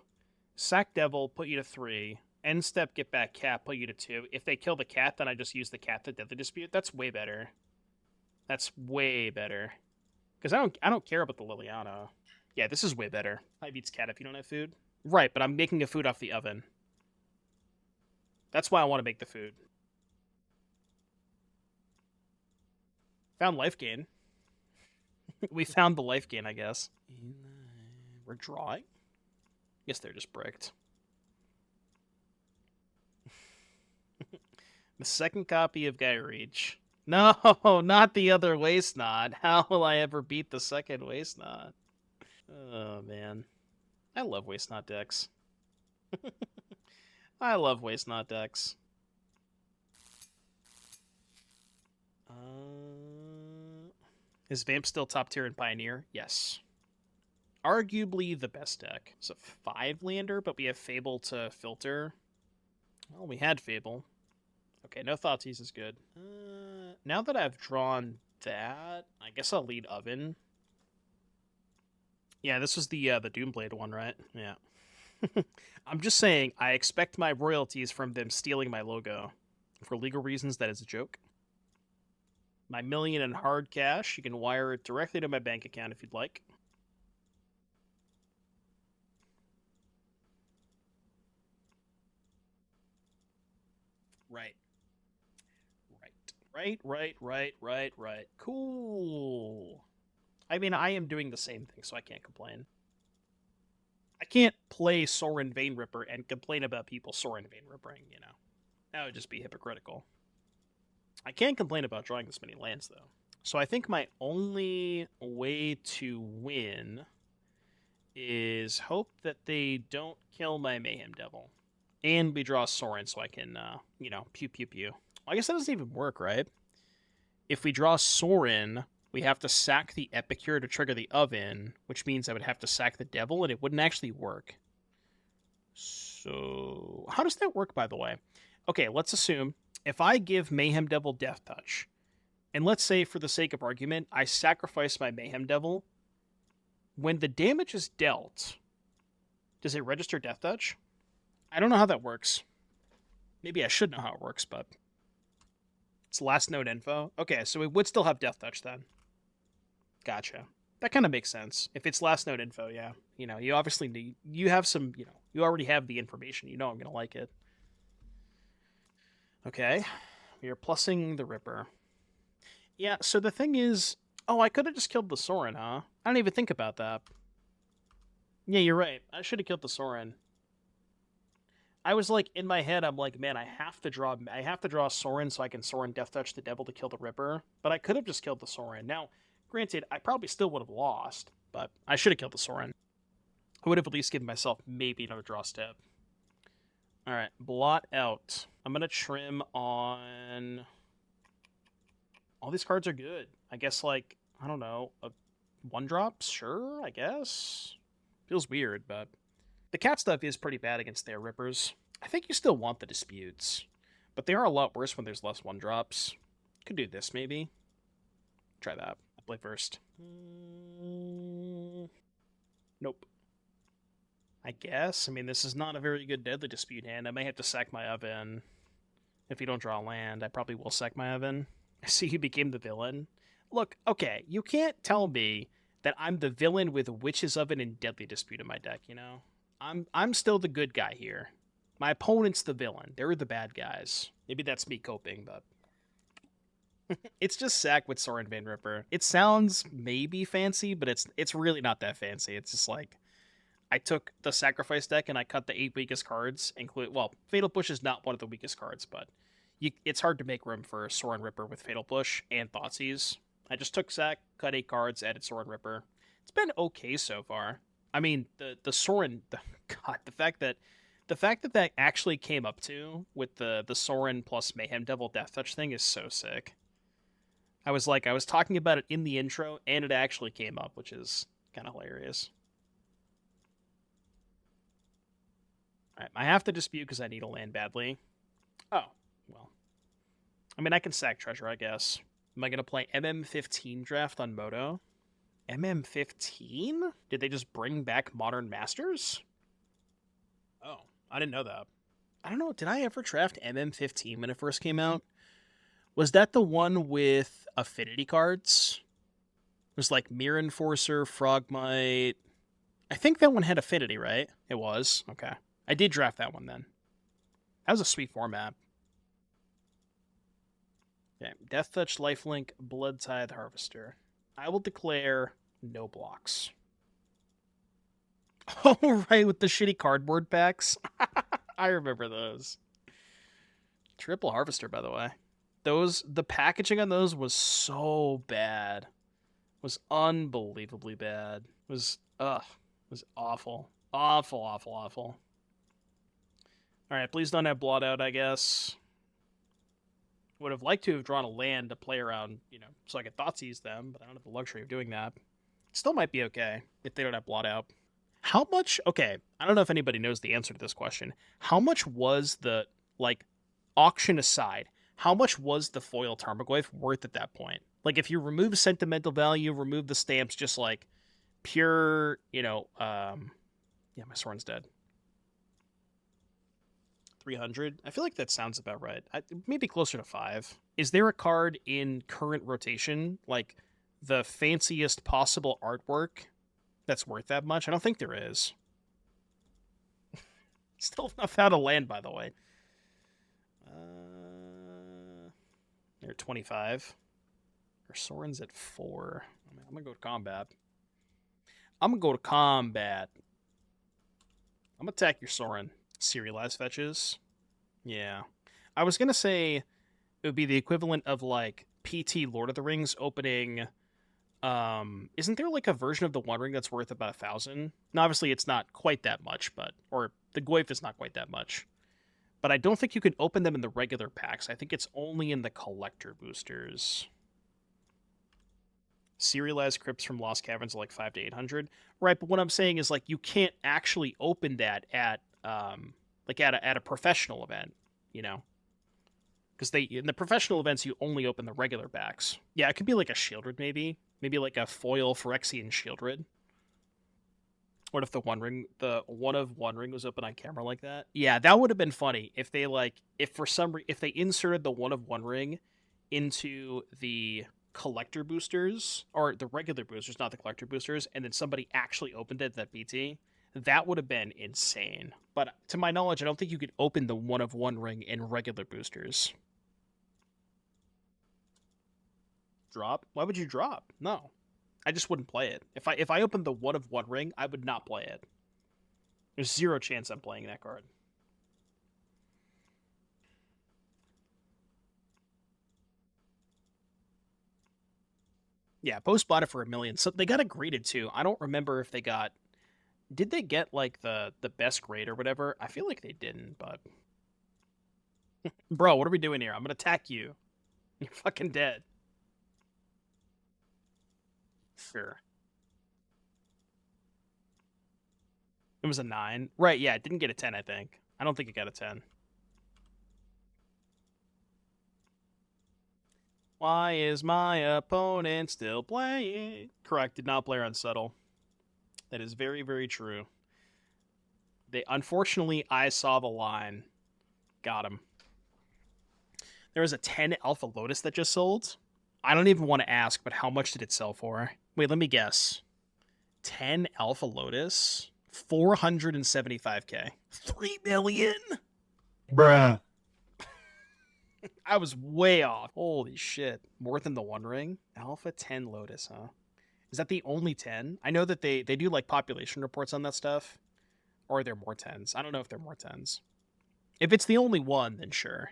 sack Devil, put you to 3, end step, get back cat, put you to 2. If they kill the cat, then I just use the cat to Deadly Dispute. That's way better. That's way better. Because I don't care about the Liliana. Yeah, this is way better. Hive eats cat if you don't have food. Right, but I'm making a food off the Oven. That's why I want to make the food. Found life gain. We found the life gain, I guess. We're drawing? Guess they're just bricked. The second copy of Gaia Reach. No, not the other Waste Not. How will I ever beat the second Waste Not? Oh, man. I love Waste Not decks. I love Waste Not decks. Is Vamp still top tier in Pioneer? Yes. Arguably the best deck. It's a 5-lander, but we have Fable to filter. Well, we had Fable. Okay, no Thoughtseize is good. Now that I've drawn that, I guess I'll lead Oven. Yeah, this was the Doomblade one, right? Yeah. I'm just saying, I expect my royalties from them stealing my logo. For legal reasons, that is a joke. My $1 million in hard cash, you can wire it directly to my bank account if you'd like. Right. Right. Cool. I mean, I am doing the same thing, so I can't complain. I can't play Sorin Vein Ripper and complain about people Sorin Vein Rippering, you know. That would just be hypocritical. I can't complain about drawing this many lands, though. So I think my only way to win is hope that they don't kill my Mayhem Devil. And we draw Sorin so I can, you know, pew. I guess that doesn't even work, right? If we draw Sorin, we have to sack the Epicure to trigger the Oven, which means I would have to sack the Devil, and it wouldn't actually work. So, how does that work, by the way? Okay, let's assume if I give Mayhem Devil deathtouch, and let's say, for the sake of argument, I sacrifice my Mayhem Devil, when the damage is dealt, does it register deathtouch? I don't know how that works. Maybe I should know how it works, but it's last node info. Okay, so it would still have deathtouch then. Gotcha. That kind of makes sense. If it's last node info, yeah. You know, you obviously need, you have some, you know, you already have the information. You know I'm going to like it. Okay. We are plussing the Ripper. Yeah, so the thing is, oh, I could have just killed the Sorin, huh? I didn't even think about that. Yeah, you're right. I should have killed the Sorin. I was like, in my head, I'm like, man, I have to draw Sorin so I can Sorin deathtouch the Devil to kill the Ripper. But I could have just killed the Sorin. Now, granted, I probably still would have lost, but I should have killed the Sorin. I would have at least given myself maybe another draw step. Alright, blot out. I'm going to trim on... All these cards are good. I guess, like, I don't know, a 1-drop? Sure, I guess. Feels weird, but... The cat stuff is pretty bad against their Rippers. I think you still want the disputes, but they are a lot worse when there's less 1-drops. Could do this, maybe. Try that. I'll play first. Nope. I guess. I mean, this is not a very good Deadly Dispute hand. I may have to sack my Oven. If you don't draw land, I probably will sack my Oven. I see you became the villain. Look, okay, you can't tell me that I'm the villain with Witch's Oven and Deadly Dispute in my deck, you know? I'm still the good guy here. My opponent's the villain. They're the bad guys. Maybe that's me coping, but... It's just sack with Sorin Van Ripper. It sounds maybe fancy, but it's really not that fancy. It's just like... I took the Sacrifice deck and I cut the 8 weakest cards, well, Fatal Push is not one of the weakest cards, but it's hard to make room for Sorin Ripper with Fatal Push and Thoughtseize. I just took sack, cut 8 cards, added Sorin Ripper. It's been okay so far. I mean, the Sorin, God, the fact that actually came up to with the Sorin plus Mayhem Devil deathtouch thing is so sick. I was talking about it in the intro, and it actually came up, which is kind of hilarious. Alright, I have to dispute because I need a land badly. Oh, well. I mean, I can sack Treasure, I guess. Am I going to play MM15 draft on Moto? MM15? Did they just bring back Modern Masters? Oh, I didn't know that. I don't know, did I ever draft MM15 when it first came out? Was that the one with affinity cards? It was like Mirror Enforcer, Frogmite... I think that one had affinity, right? It was? Okay. I did draft that one then. That was a sweet format. Okay, Deathtouch, Lifelink, Bloodtithe Harvester. I will declare no blocks. Oh, right, with the shitty cardboard packs. I remember those. Triple Harvester, by the way. The packaging on those was so bad. Was unbelievably bad. Was awful. Awful, awful, awful. Alright, please don't have blot out, I guess. Would have liked to have drawn a land to play around, you know, so I could Thoughtseize them, but I don't have the luxury of doing that. Still might be okay if they don't have blot out. How much, okay, I don't know if anybody knows the answer to this question. How much was the, like, auction aside, how much was the foil Tarmogoyf worth at that point? Like, if you remove sentimental value, remove the stamps, just like pure, you know, yeah, my Sorin's dead. 300. I feel like that sounds about right. Maybe closer to 5. Is there a card in current rotation, like the fanciest possible artwork, that's worth that much? I don't think there is. Still not found a land, by the way. They're 25. Or Sorin's at 4. I mean, I'm gonna go to combat. I'm gonna attack your Sorin. Serialized fetches. Yeah. I was going to say it would be the equivalent of, like, PT Lord of the Rings opening... isn't there, like, a version of the One Ring that's worth about 1,000? Now, obviously, it's not quite that much, but... Or, the Goyf is not quite that much. But I don't think you can open them in the regular packs. I think it's only in the collector boosters. Serialized crypts from Lost Caverns are like 500 to 800. Right, but what I'm saying is like you can't actually open that at at a professional event, you know? Because in the professional events you only open the regular backs. Yeah, it could be like a Shieldred maybe like a foil Phyrexian Shieldred. What if the one of One Ring was open on camera like that? Yeah, that would have been funny if they if they inserted the One of One Ring into the collector boosters or the regular boosters, not the collector boosters, and then somebody actually opened it at BT. That would have been insane. But to my knowledge, I don't think you could open the One of One Ring in regular boosters. Drop? Why would you drop? No. I just wouldn't play it. If I opened the One of One Ring, I would not play it. There's zero chance I'm playing that card. Yeah, Post bought it for $1 million. So they got it graded too. I don't remember if they got. Did they get like the best grade or whatever? I feel like they didn't, but. Bro, what are we doing here? I'm gonna attack you. You're fucking dead. Sure. It was a 9. Right, yeah, it didn't get a 10, I think. I don't think it got a 10. Why is my opponent still playing? Correct, did not play Unsettle. That is very, very true. Unfortunately, I saw the line. Got him. There was a 10 Alpha Lotus that just sold. I don't even want to ask, but how much did it sell for? Wait, let me guess. 10 Alpha Lotus? 475k. 3 million? Bruh. I was way off. Holy shit. More than the One Ring? Alpha 10 Lotus, huh? Is that the only 10? I know that they do like population reports on that stuff. Or are there more 10s? I don't know if there are more 10s. If it's the only one, then sure.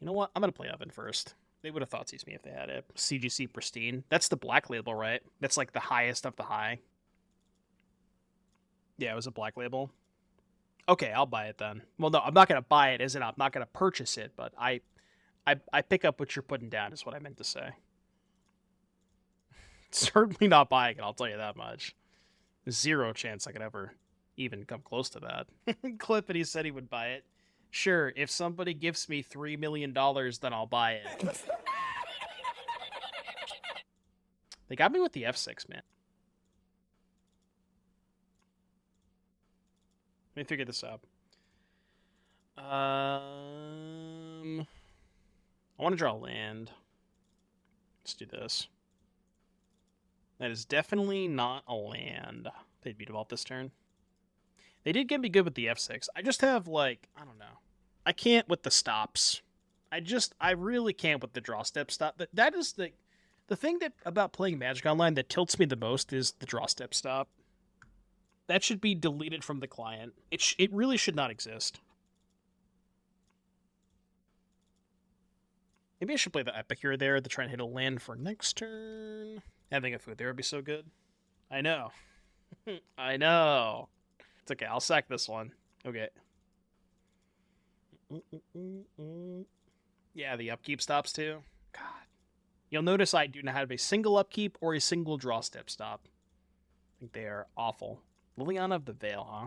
You know what? I'm going to play Oven first. They would have thought me if they had it. CGC Pristine. That's the black label, right? That's like the highest of the high. Yeah, it was a black label. Okay, I'll buy it then. Well, no, I'm not going to buy it, I'm not going to purchase it, but I pick up what you're putting down is what I meant to say. Certainly not buying it, I'll tell you that much. Zero chance I could ever even come close to that. Clippity said he would buy it. Sure, if somebody gives me $3 million, then I'll buy it. They got me with the F6, man. Let me figure this out. I want to draw land. Let's do this. That is definitely not a land. They'd be developed this turn. They did get me good with the F6. I just have, like, I don't know. I can't with the stops. I really can't with the draw step stop. That is the thing about playing Magic Online that tilts me the most is the draw step stop. That should be deleted from the client. It really should not exist. Maybe I should play the Epic here or there to try and hit a land for next turn. Having a food there would be so good. I know. I know. It's okay. I'll sack this one. Okay. Yeah, the upkeep stops too. God. You'll notice I do not have a single upkeep or a single draw step stop. I think they are awful. Liliana of the Veil, huh?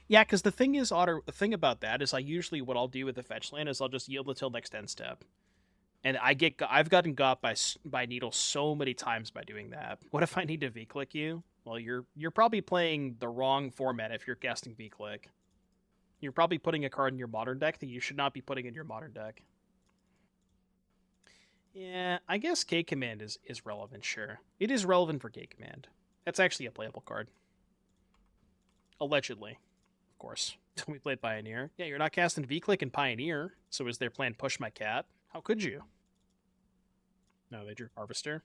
Yeah, because the thing is, Otter, the thing about that is what I'll do with the fetch land is I'll just yield until next end step. And I've gotten got by Needle so many times by doing that. What if I need to V-click you? Well, you're probably playing the wrong format if you're casting V-click. You're probably putting a card in your modern deck that you should not be putting in your modern deck. Yeah, I guess K-Command is relevant, sure. It is relevant for K-Command. That's actually a playable card. Allegedly, of course. We played Pioneer. Yeah, you're not casting V-Click in Pioneer, so is their plan Push My Cat? How could you? No, they drew Harvester.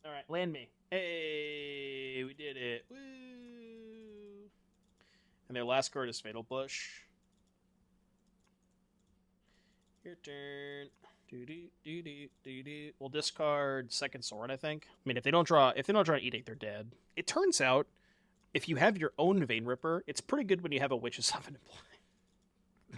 Alright, land me. Hey, we did it. Woo! And their last card is Fatal Push. Your turn. We'll discard second Sorin, I think. I mean, if they don't draw an Edict, they're dead. It turns out, if you have your own Vein Ripper, it's pretty good when you have a Witch's Oven in play.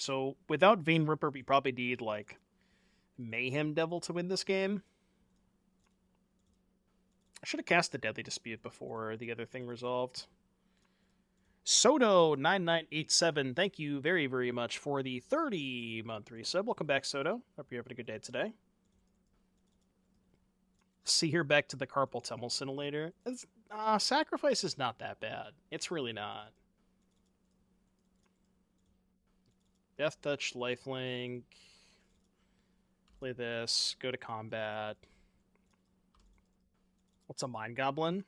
So without Vein Ripper, we probably need, like, Mayhem Devil to win this game. I should have cast the Deadly Dispute before the other thing resolved. Soto9987, thank you very, very much for the 30-month resub. Welcome back, Soto. Hope you're having a good day today. See here back to the Carpal Tunnel Scintillator. Sacrifice is not that bad. It's really not. Deathtouch, Lifelink. Play this. Go to combat. What's a Mind Goblin?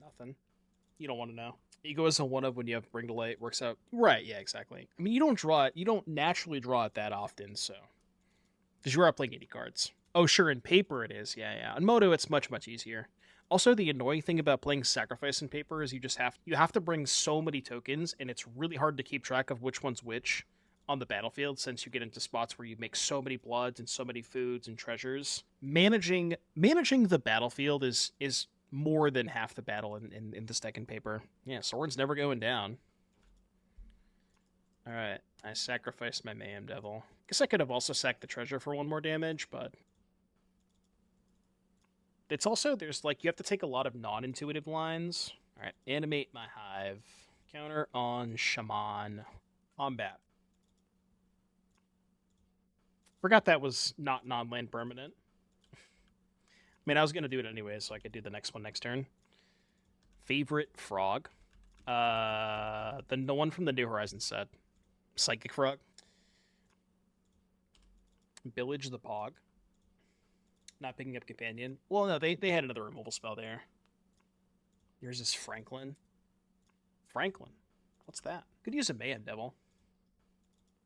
Nothing. You don't want to know. Ego is a one of when you have Bring to Light. Works out. Right, yeah, exactly. I mean, you don't draw it. You don't naturally draw it that often, so. Because you are playing 80 cards. Oh, sure, in paper it is. Yeah. On Moto, it's much, much easier. Also, the annoying thing about playing Sacrifice in paper is you have to bring so many tokens, and it's really hard to keep track of which one's which on the battlefield, since you get into spots where you make so many bloods and so many foods and treasures. Managing the battlefield is more than half the battle in this deck in paper. Yeah, Sorin's never going down. Alright, I sacrificed my Mayhem Devil. Guess I could have also sacked the treasure for one more damage, but it's also, there's like, you have to take a lot of non-intuitive lines. Alright, animate my Hive. Counter on Shaman. Combat. Forgot that was not non-land permanent. I mean, I was going to do it anyway, so I could do the next one next turn. Favorite Frog. The one from the New Horizons set. Psychic Frog. Village the Pog. Not picking up Companion. Well, no, they had another removal spell there. Yours is Franklin. Franklin? What's that? Could use a Mayhem Devil.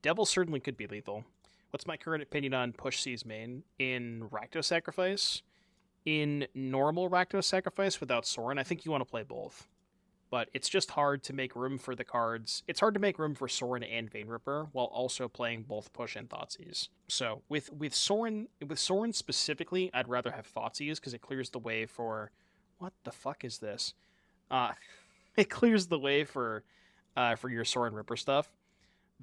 Devil certainly could be lethal. What's my current opinion on Push C's main? In Rakdos Sacrifice? In normal Rakdos Sacrifice without Sorin, I think you want to play both. But it's just hard to make room for the cards. It's hard to make room for Sorin and Vein Ripper while also playing both Push and Thoughtseize. So with Sorin specifically, I'd rather have Thoughtseize because it clears the way for... What the fuck is this? It clears the way for your Sorin Ripper stuff.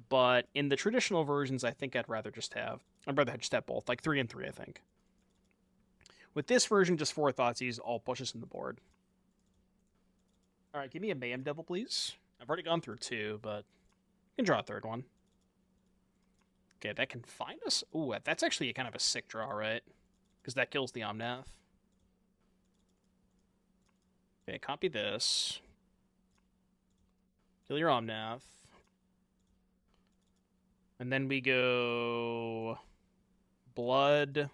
But in the traditional versions, I think I'd rather just have both, like 3 and 3, I think. With this version, just 4 Thoughtseize, all pushes in the board. Alright, give me a Mayhem Devil, please. I've already gone through 2, but you can draw a third one. Okay, that can find us? Ooh, that's actually kind of a sick draw, right? Because that kills the Omnath. Okay, copy this. Kill your Omnath. And then we go... Blood...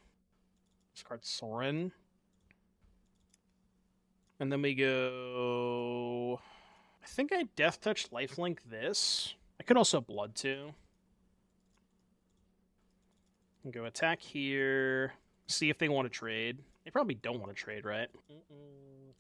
Discard Sorin. And then we go... I think I Deathtouch Lifelink this. I could also Blood too. And go attack here. See if they want to trade. They probably don't want to trade, right?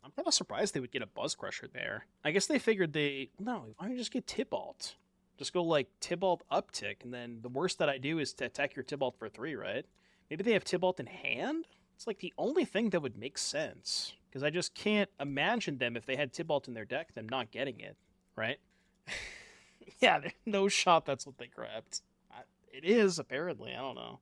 I'm kind of surprised they would get a Buzz Crusher there. I guess they figured they... No, why don't you just get Tibalt? Just go like Tibalt Uptick, and then the worst that I do is to attack your Tibalt for 3, right? Maybe they have Tibalt in hand? It's like the only thing that would make sense. Because I just can't imagine them, if they had Tibalt in their deck, them not getting it, right? Yeah, there's no shot that's what they grabbed. It is, apparently. I don't know.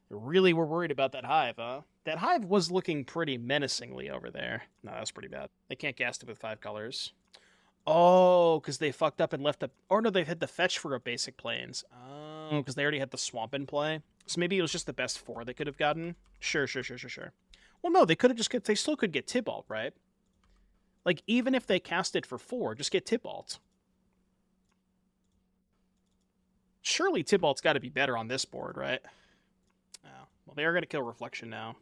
They really were worried about that Hive, huh? That Hive was looking pretty menacingly over there. No, that was pretty bad. They can't cast it with 5 colors. Oh, because they fucked up and left a... Or no, they had the fetch for a basic plains. Oh, because they already had the swamp in play. So maybe it was just the best 4 they could have gotten. Sure. Well, no, they could have just they still could get Tibalt, right? Like, even if they cast it for 4, just get Tibalt. Surely Tibalt's got to be better on this board, right? Oh, well, they are going to kill Reflection now.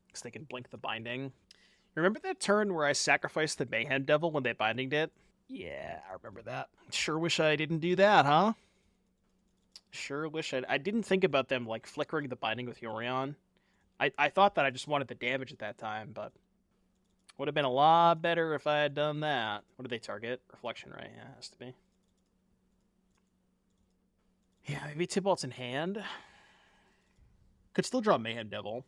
Because they can blink the Binding. Remember that turn where I sacrificed the Mayhem Devil when they bindinged it? Yeah, I remember that. Sure wish I didn't do that, huh? Sure wish I didn't think about them, like, flickering the binding with Yorion. I thought that I just wanted the damage at that time, but would have been a lot better if I had done that. What did they target? Reflection, right? Yeah, it has to be. Yeah, maybe Tibalt's in hand. Could still draw Mayhem Devil.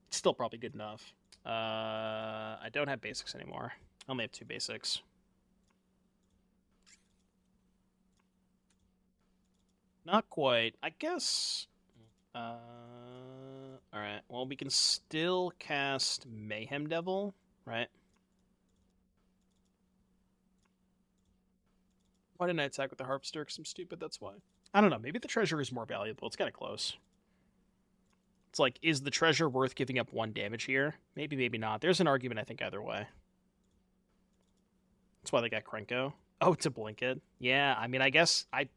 It's still probably good enough. I don't have basics anymore. I only have 2 basics. Not quite. I guess... Alright, well, we can still cast Mayhem Devil, right? Why didn't I attack with the Harvester? Because I'm stupid, that's why. I don't know, maybe the treasure is more valuable. It's kind of close. It's like, is the treasure worth giving up 1 damage here? Maybe, maybe not. There's an argument, I think, either way. That's why they got Krenko. Oh, to blink it. Yeah, I mean, I guess I'm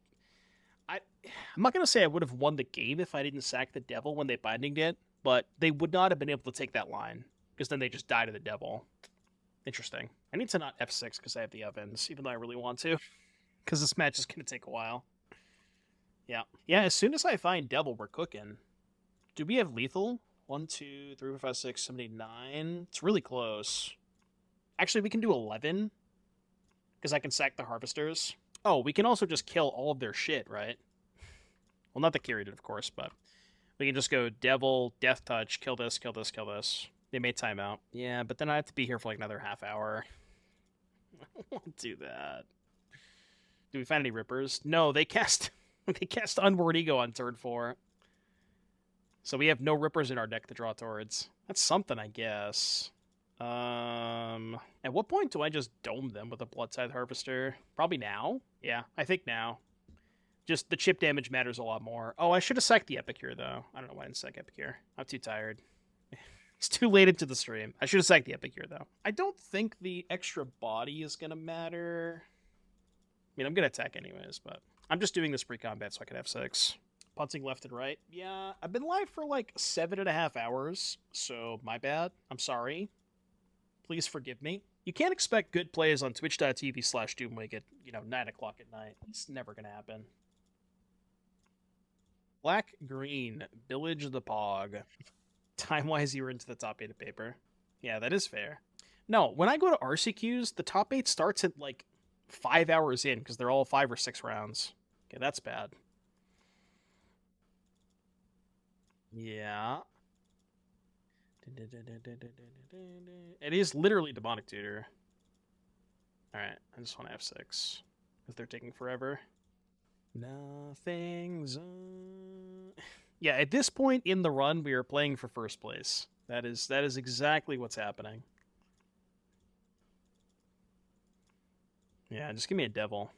not going to say I would have won the game if I didn't sack the Devil when they bindinged it, but they would not have been able to take that line, because then they just die to the Devil. Interesting. I need to not F6 because I have the ovens, even though I really want to, because this match is going to take a while. Yeah. Yeah, as soon as I find Devil, we're cooking. Do we have lethal? 1, 2, 3, 4, 5, 6, 7, 8, 9. It's really close. Actually, we can do 11, because I can sack the Harvesters. Oh, we can also just kill all of their shit, right? Well, not the Kyrian, of course, but we can just go Devil, deathtouch, kill this, kill this, kill this. They may time out. Yeah, but then I have to be here for like another half hour. I don't want to do that. Do we find any Rippers? No, they cast Unward Ego on turn 4. So we have no Rippers in our deck to draw towards. That's something, I guess. At what point do I just dome them with a Bloodtithe Harvester? Probably now? Yeah, I think now. Just the chip damage matters a lot more. Oh, I should have sacked the Epic here, though. I don't know why I didn't sack Epic here. I'm too tired. It's too late into the stream. I should have sacked the Epic here, though. I don't think the extra body is going to matter. I mean, I'm going to attack anyways, but I'm just doing this pre-combat so I can have 6. Punting left and right. Yeah, I've been live for like 7.5 hours, so my bad. I'm sorry. Please forgive me. You can't expect good plays on twitch.tv/doomwig at, 9 o'clock at night. It's never going to happen. Black, green, Village the Pog. Time-wise, you were into the top 8 of paper. Yeah, that is fair. No, when I go to RCQs, the top 8 starts at like 5 hours in because they're all 5 or 6 rounds. Okay, that's bad. Yeah. It is literally Demonic Tutor. Alright, I just want to F6 because they're taking forever. Nothing's on. Yeah, at this point in the run, we are playing for first place. That is exactly what's happening. Yeah, just give me a Devil.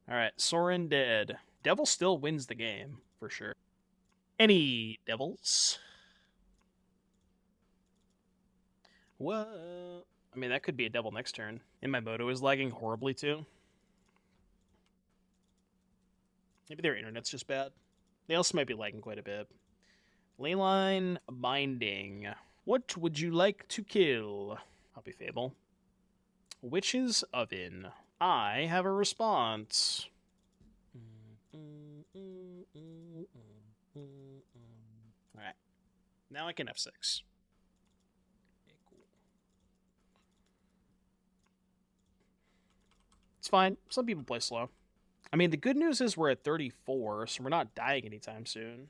Alright, Sorin dead. Devil still wins the game, for sure. Any Devils? Whoa. I mean, that could be a Devil next turn. And my Moto is lagging horribly, too. Maybe their internet's just bad. They also might be lagging quite a bit. Leyline Binding. What would you like to kill? I'll be Fable. Witch's Oven. I have a response. Alright. Now I can F6. Okay, cool. It's fine. Some people play slow. I mean, the good news is we're at 34, so we're not dying anytime soon.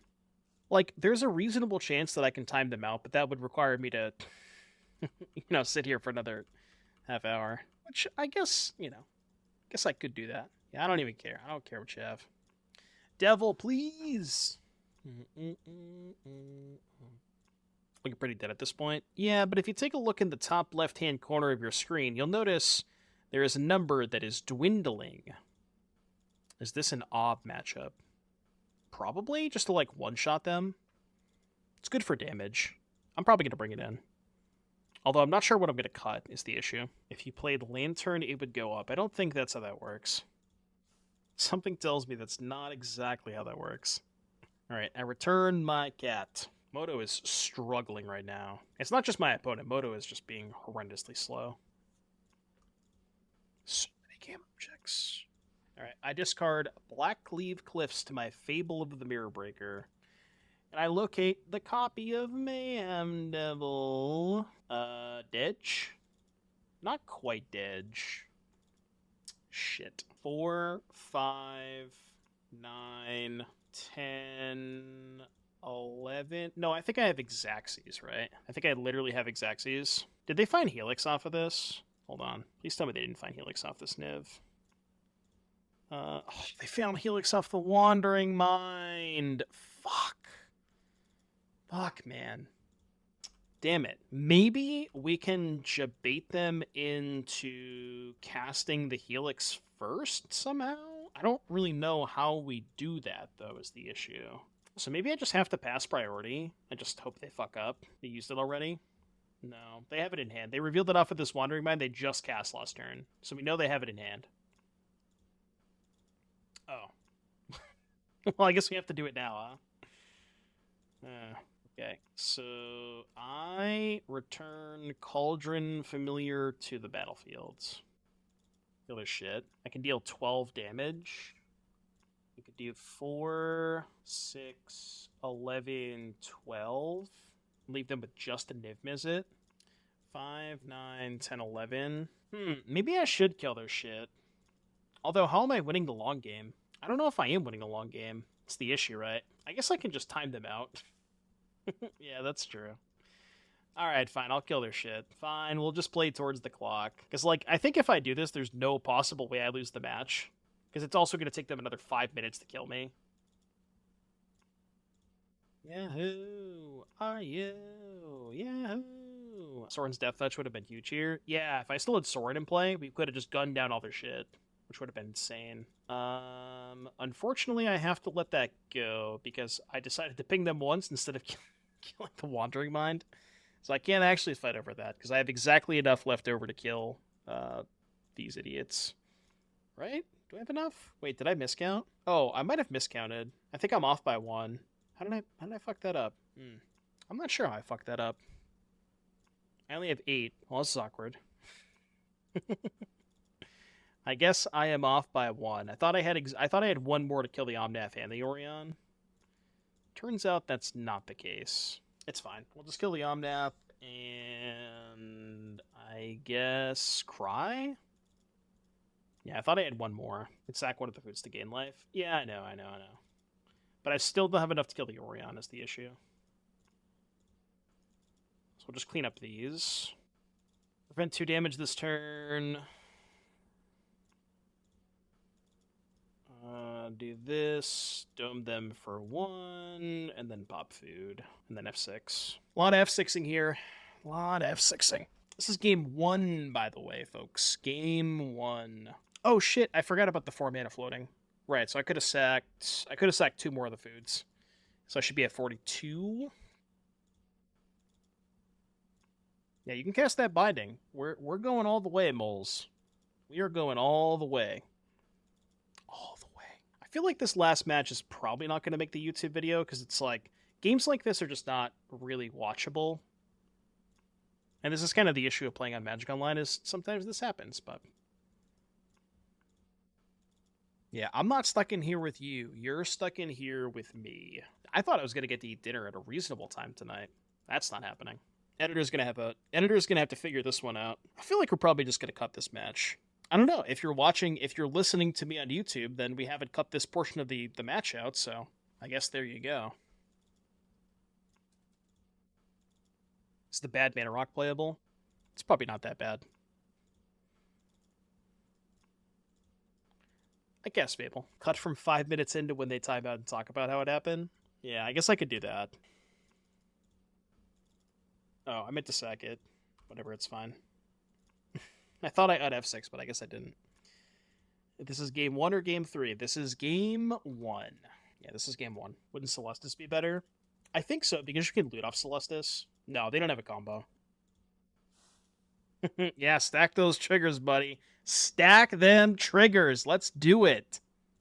Like, there's a reasonable chance that I can time them out, but that would require me to, sit here for another half hour. Which, I guess, guess I could do that. Yeah, I don't even care. I don't care what you have. Devil, please! Looking pretty dead at this point. Yeah, but if you take a look in the top left-hand corner of your screen, you'll notice there is a number that is dwindling. Is this an Ob matchup? Probably, just to, one-shot them. It's good for damage. I'm probably going to bring it in. Although I'm not sure what I'm going to cut, is the issue. If you played Lantern, it would go up. I don't think that's how that works. Something tells me that's not exactly how that works. Alright, I return my cat. Moto is struggling right now. It's not just my opponent. Moto is just being horrendously slow. So many game objects. Alright, I discard Blackcleave Cliffs to my Fable of the Mirror Breaker. And I locate the copy of Mayhem Devil. Dedge? Not quite Dedge. Shit. 4, 5, 9, 10, 11. No, I think I have Exaxes, right? I think I literally have Exaxes. Did they find Helix off of this? Hold on. Please tell me they didn't find Helix off this Niv. Oh, they found Helix off the Wandering Mind. Fuck. Fuck, man. Damn it. Maybe we can debate them into casting the Helix first somehow? I don't really know how we do that, though, is the issue. So maybe I just have to pass priority. I just hope they fuck up. They used it already. No, they have it in hand. They revealed it off of this Wandering Mind. They just cast last turn. So we know they have it in hand. Oh. Well, I guess we have to do it now, huh? Okay, so I return Cauldron Familiar to the battlefields. Kill their shit. I can deal 12 damage. We could do 4, 6, 11, 12. Leave them with just a Niv Mizzet. 5, 9, 10, 11. Maybe I should kill their shit. Although, how am I winning the long game? I don't know if I am winning the long game. It's the issue, right? I guess I can just time them out. Yeah, that's true. Alright, fine, I'll kill their shit. Fine, we'll just play towards the clock. Because, like, I think if I do this, there's no possible way I lose the match. Because it's also going to take them another 5 minutes to kill me. Yahoo! Are you? Yahoo! Sorin's deathtouch would have been huge here. Yeah, if I still had Sorin in play, we could have just gunned down all their shit, which would have been insane. Unfortunately, I have to let that go because I decided to ping them once instead of killing the Wandering Mind. So I can't actually fight over that because I have exactly enough left over to kill these idiots. Right? Do I have enough? Wait, did I miscount? Oh, I might have miscounted. I think I'm off by 1. How did I fuck that up? I'm not sure how I fucked that up. I only have 8. Well, this is awkward. I guess I am off by 1. I thought I had 1 more to kill the Omnath and the Orion. Turns out that's not the case. It's fine. We'll just kill the Omnath and I guess cry? Yeah, I thought I had 1 more. It's sack one of the foods to gain life. Yeah, I know. But I still don't have enough to kill the Orion is the issue. So we'll just clean up these. Prevent 2 damage this turn. Do this, dome them for 1, and then pop food, and then F6. A lot of F6ing here. A lot of F6ing. This is game 1, by the way, folks. Game 1. Oh shit, I forgot about the 4 mana floating. Right, so I could have sacked 2 more of the foods. So I should be at 42. Yeah, you can cast that binding. We're going all the way, moles. We are going all the way. All the way. I feel like this last match is probably not going to make the YouTube video because it's like games like this are just not really watchable. And this is kind of the issue of playing on Magic Online is sometimes this happens, but yeah, I'm not stuck in here with you. You're stuck in here with me. I thought I was going to get to eat dinner at a reasonable time tonight. That's not happening. Editor's going to have to figure this one out. I feel like we're probably just going to cut this match. I don't know. If you're listening to me on YouTube, then we haven't cut this portion of the match out, so I guess there you go. Is the bad mana rock playable? It's probably not that bad. I guess, Fable. Cut from 5 minutes into when they time out and talk about how it happened? Yeah, I guess I could do that. Oh, I meant to sack it. Whatever, it's fine. I thought I had F6, but I guess I didn't. This is game 1 or game 3? This is game 1. Yeah, this is game 1. Wouldn't Celestis be better? I think so, because you can loot off Celestis. No, they don't have a combo. Yeah, stack those triggers, buddy. Stack them triggers. Let's do it.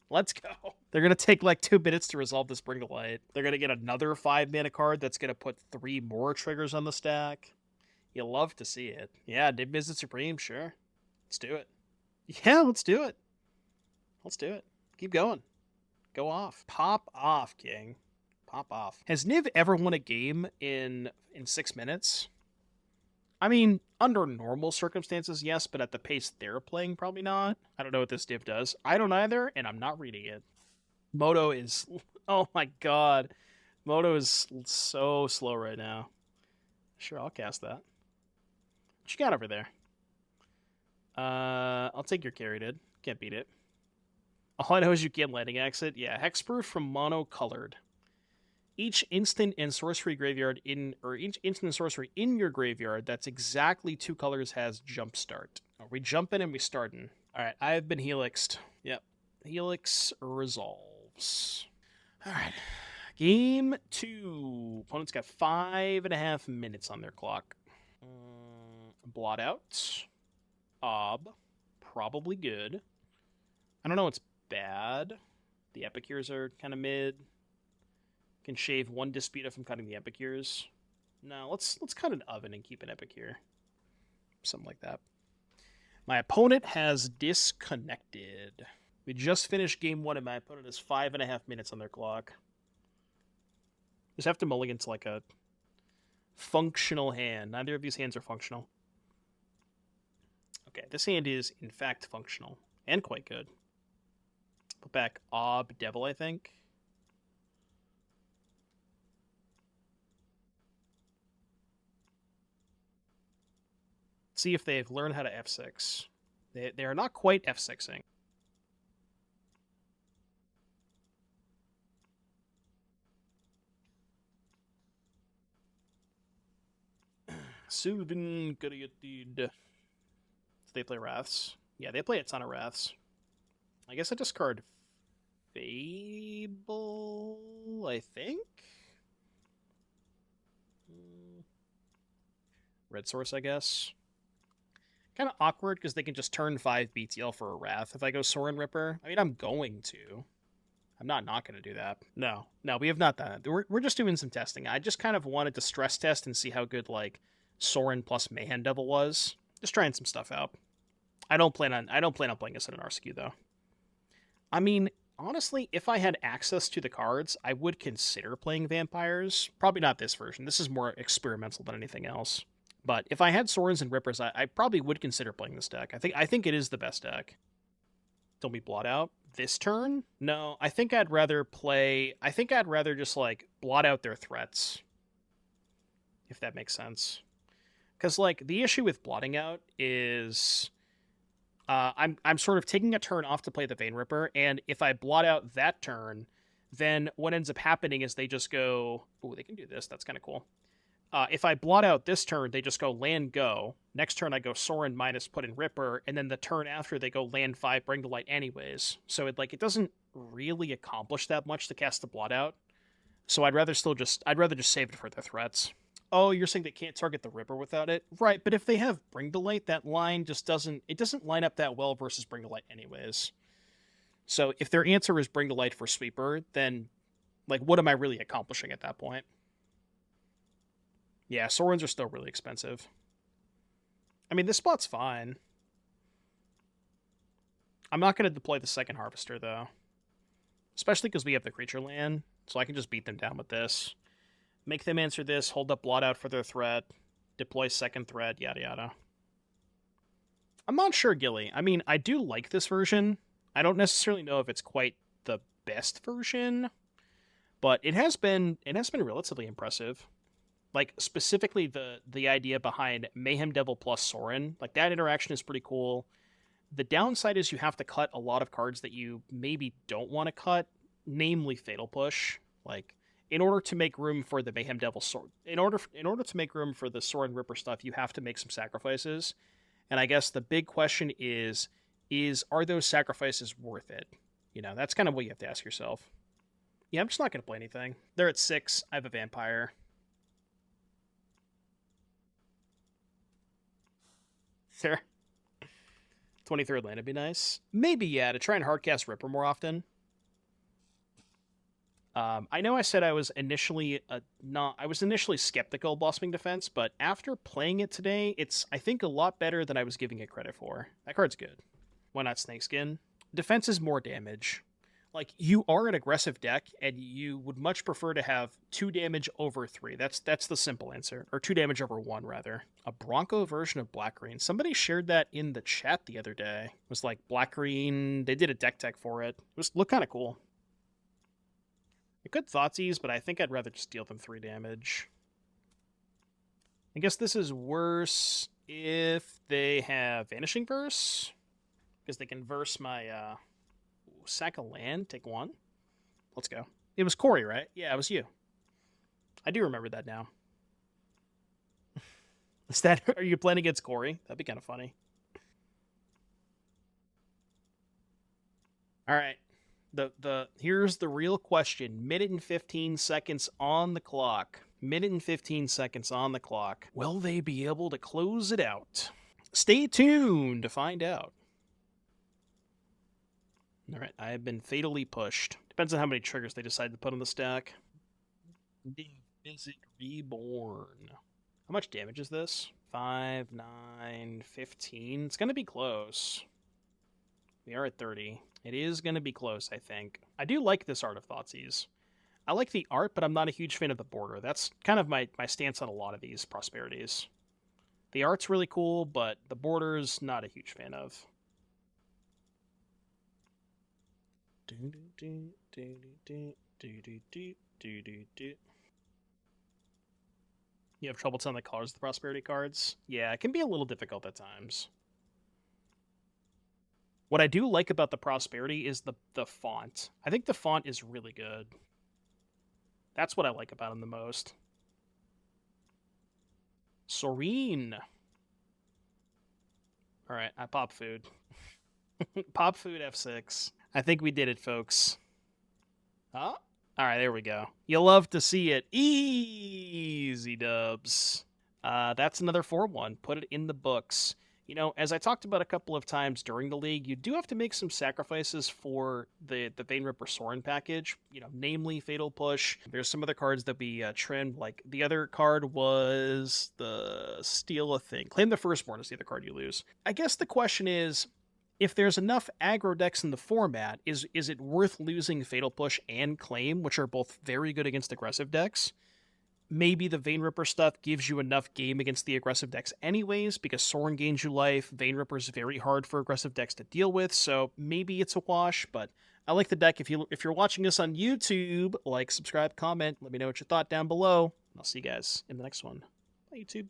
Let's go. They're going to take like 2 minutes to resolve this Bring to Light. They're going to get another 5 mana card that's going to put 3 more triggers on the stack. You love to see it. Yeah, Niv Mizzet Supreme, sure. Let's do it. Yeah, let's do it. Let's do it. Keep going. Go off. Pop off, King. Pop off. Has Niv ever won a game in 6 minutes? I mean, under normal circumstances, yes, but at the pace they're playing, probably not. I don't know what this div does. I don't either, and I'm not reading it. Moto is... Oh my god. Moto is so slow right now. Sure, I'll cast that. What you got over there? I'll take your carry, dude. Can't beat it. All I know is you can't landing exit. Yeah, hexproof from mono-colored. Each instant and sorcery graveyard each instant and sorcery in your graveyard that's exactly 2 colors has jumpstart. We jumping and we starting. All right, I have been helixed. Yep, helix resolves. All right, game 2. Opponent's got 5.5 minutes on their clock. Blot out. Ob. Probably good. I don't know what's bad. The Epicures are kind of mid. Can shave 1 Disputa from cutting the Epicures. No, let's cut an Oven and keep an Epicure. Something like that. My opponent has disconnected. We just finished game 1 and my opponent has 5.5 minutes on their clock. Just have to mulligan to like a functional hand. Neither of these hands are functional. Okay, this hand is in fact functional. And quite good. Put back Ob Devil, I think. See if they've learned how to F6. They are not quite F6ing. Sylvan Guriatid. Do they play Wraths? Yeah, they play a ton of Wraths. I guess I discard Fable, I think? Red Source, I guess. Kind of awkward because they can just turn 5 BTL for a Wrath if I go Sorin Ripper. I mean, I'm going to. I'm not going to do that. No, we have not done it. We're just doing some testing. I just kind of wanted to stress test and see how good, like, Sorin plus Mayhem Devil was. Just trying some stuff out. I don't plan on playing this in an RSQ, though. I mean, honestly, if I had access to the cards, I would consider playing Vampires. Probably not this version. This is more experimental than anything else. But if I had Sorins and Rippers, I probably would consider playing this deck. I think it is the best deck. Don't be blot out this turn? No, I think I'd rather just like blot out their threats. If that makes sense. Because like the issue with blotting out is I'm sort of taking a turn off to play the Vein Ripper, and if I blot out that turn, then what ends up happening is they just go, oh, they can do this. That's kind of cool. If I blot out this turn, they just go land go. Next turn, I go Sorin minus put in Ripper, and then the turn after, they go land 5, bring to light anyways. So it doesn't really accomplish that much to cast the blot out. So I'd rather just save it for their threats. Oh, you're saying they can't target the Ripper without it? Right, but if they have Bring to Light, that line just doesn't line up that well versus Bring to Light anyways. So if their answer is Bring to Light for Sweeper, then like what am I really accomplishing at that point? Yeah, Sorins are still really expensive. I mean, this spot's fine. I'm not going to deploy the second Harvester, though. Especially because we have the creature land, so I can just beat them down with this. Make them answer this, hold up blot out for their threat, deploy second threat, yada yada. I'm not sure, Gilly. I mean, I do like this version. I don't necessarily know if it's quite the best version, but it has been relatively impressive. Like, specifically the idea behind Mayhem Devil plus Sorin. Like, that interaction is pretty cool. The downside is you have to cut a lot of cards that you maybe don't want to cut, namely Fatal Push. Like, in order to make room for the Mayhem Devil Sword, in order to make room for the Sorin Ripper stuff, you have to make some sacrifices. And I guess the big question is are those sacrifices worth it? You know, that's kind of what you have to ask yourself. Yeah, I'm just not going to play anything. They're at 6. I have a Vampire. Sure. 23rd land would be nice. Maybe, yeah, to try and hardcast Ripper more often. I know I said I was initially skeptical of Blossoming Defense, but after playing it today, it's, I think, a lot better than I was giving it credit for. That card's good. Why not Snakeskin? Defense is more damage. Like, you are an aggressive deck, and you would much prefer to have 2 damage over 3. That's the simple answer. Or 2 damage over 1, rather. A Bronco version of Black-Green. Somebody shared that in the chat the other day. It was like Black-Green, they did a deck tech for it. It looked kind of cool. I could Thoughtseize, but I think I'd rather just deal them 3 damage. I guess this is worse if they have Vanishing Verse, because they can verse my sack a land, take one. Let's go. It was Corey, right? Yeah, it was you. I do remember that now. Is that, are you playing against Corey? That'd be kind of funny. All right. Here's the real question. Minute and 15 seconds on the clock. Minute and 15 seconds on the clock. Will they be able to close it out? Stay tuned to find out. All right, I have been fatally pushed. Depends on how many triggers they decide to put on the stack. Is it reborn? How much damage is this? 5, 9, 15. It's going to be close. We are at 30. It is going to be close, I think. I do like this Art of Thoughtseize. I like the art, but I'm not a huge fan of the border. That's kind of my stance on a lot of these prosperities. The art's really cool, but the border's not a huge fan of. You have trouble telling the colors of the prosperity cards? Yeah, it can be a little difficult at times. What I do like about the prosperity is the font. I think the font is really good. That's what I like about him the most. Sorin. Alright, I pop food. Pop food F6. I think we did it, folks. Huh? Alright, there we go. You love to see it. Easy dubs. That's another 4-1. Put it in the books. You know, as I talked about a couple of times during the league, you do have to make some sacrifices for the Vein Ripper Sorin package, you know, namely Fatal Push. There's some other cards that be trimmed, like the other card was the Steal a Thing. Claim the Firstborn is the other card you lose. I guess the question is, if there's enough aggro decks in the format, is it worth losing Fatal Push and Claim, which are both very good against aggressive decks? Maybe the Vein Ripper stuff gives you enough game against the aggressive decks anyways, because Sorin gains you life. Vein Ripper's very hard for aggressive decks to deal with, so maybe it's a wash, but I like the deck. If you're watching this on YouTube, like, subscribe, comment, let me know what you thought down below. I'll see you guys in the next one. Bye, YouTube.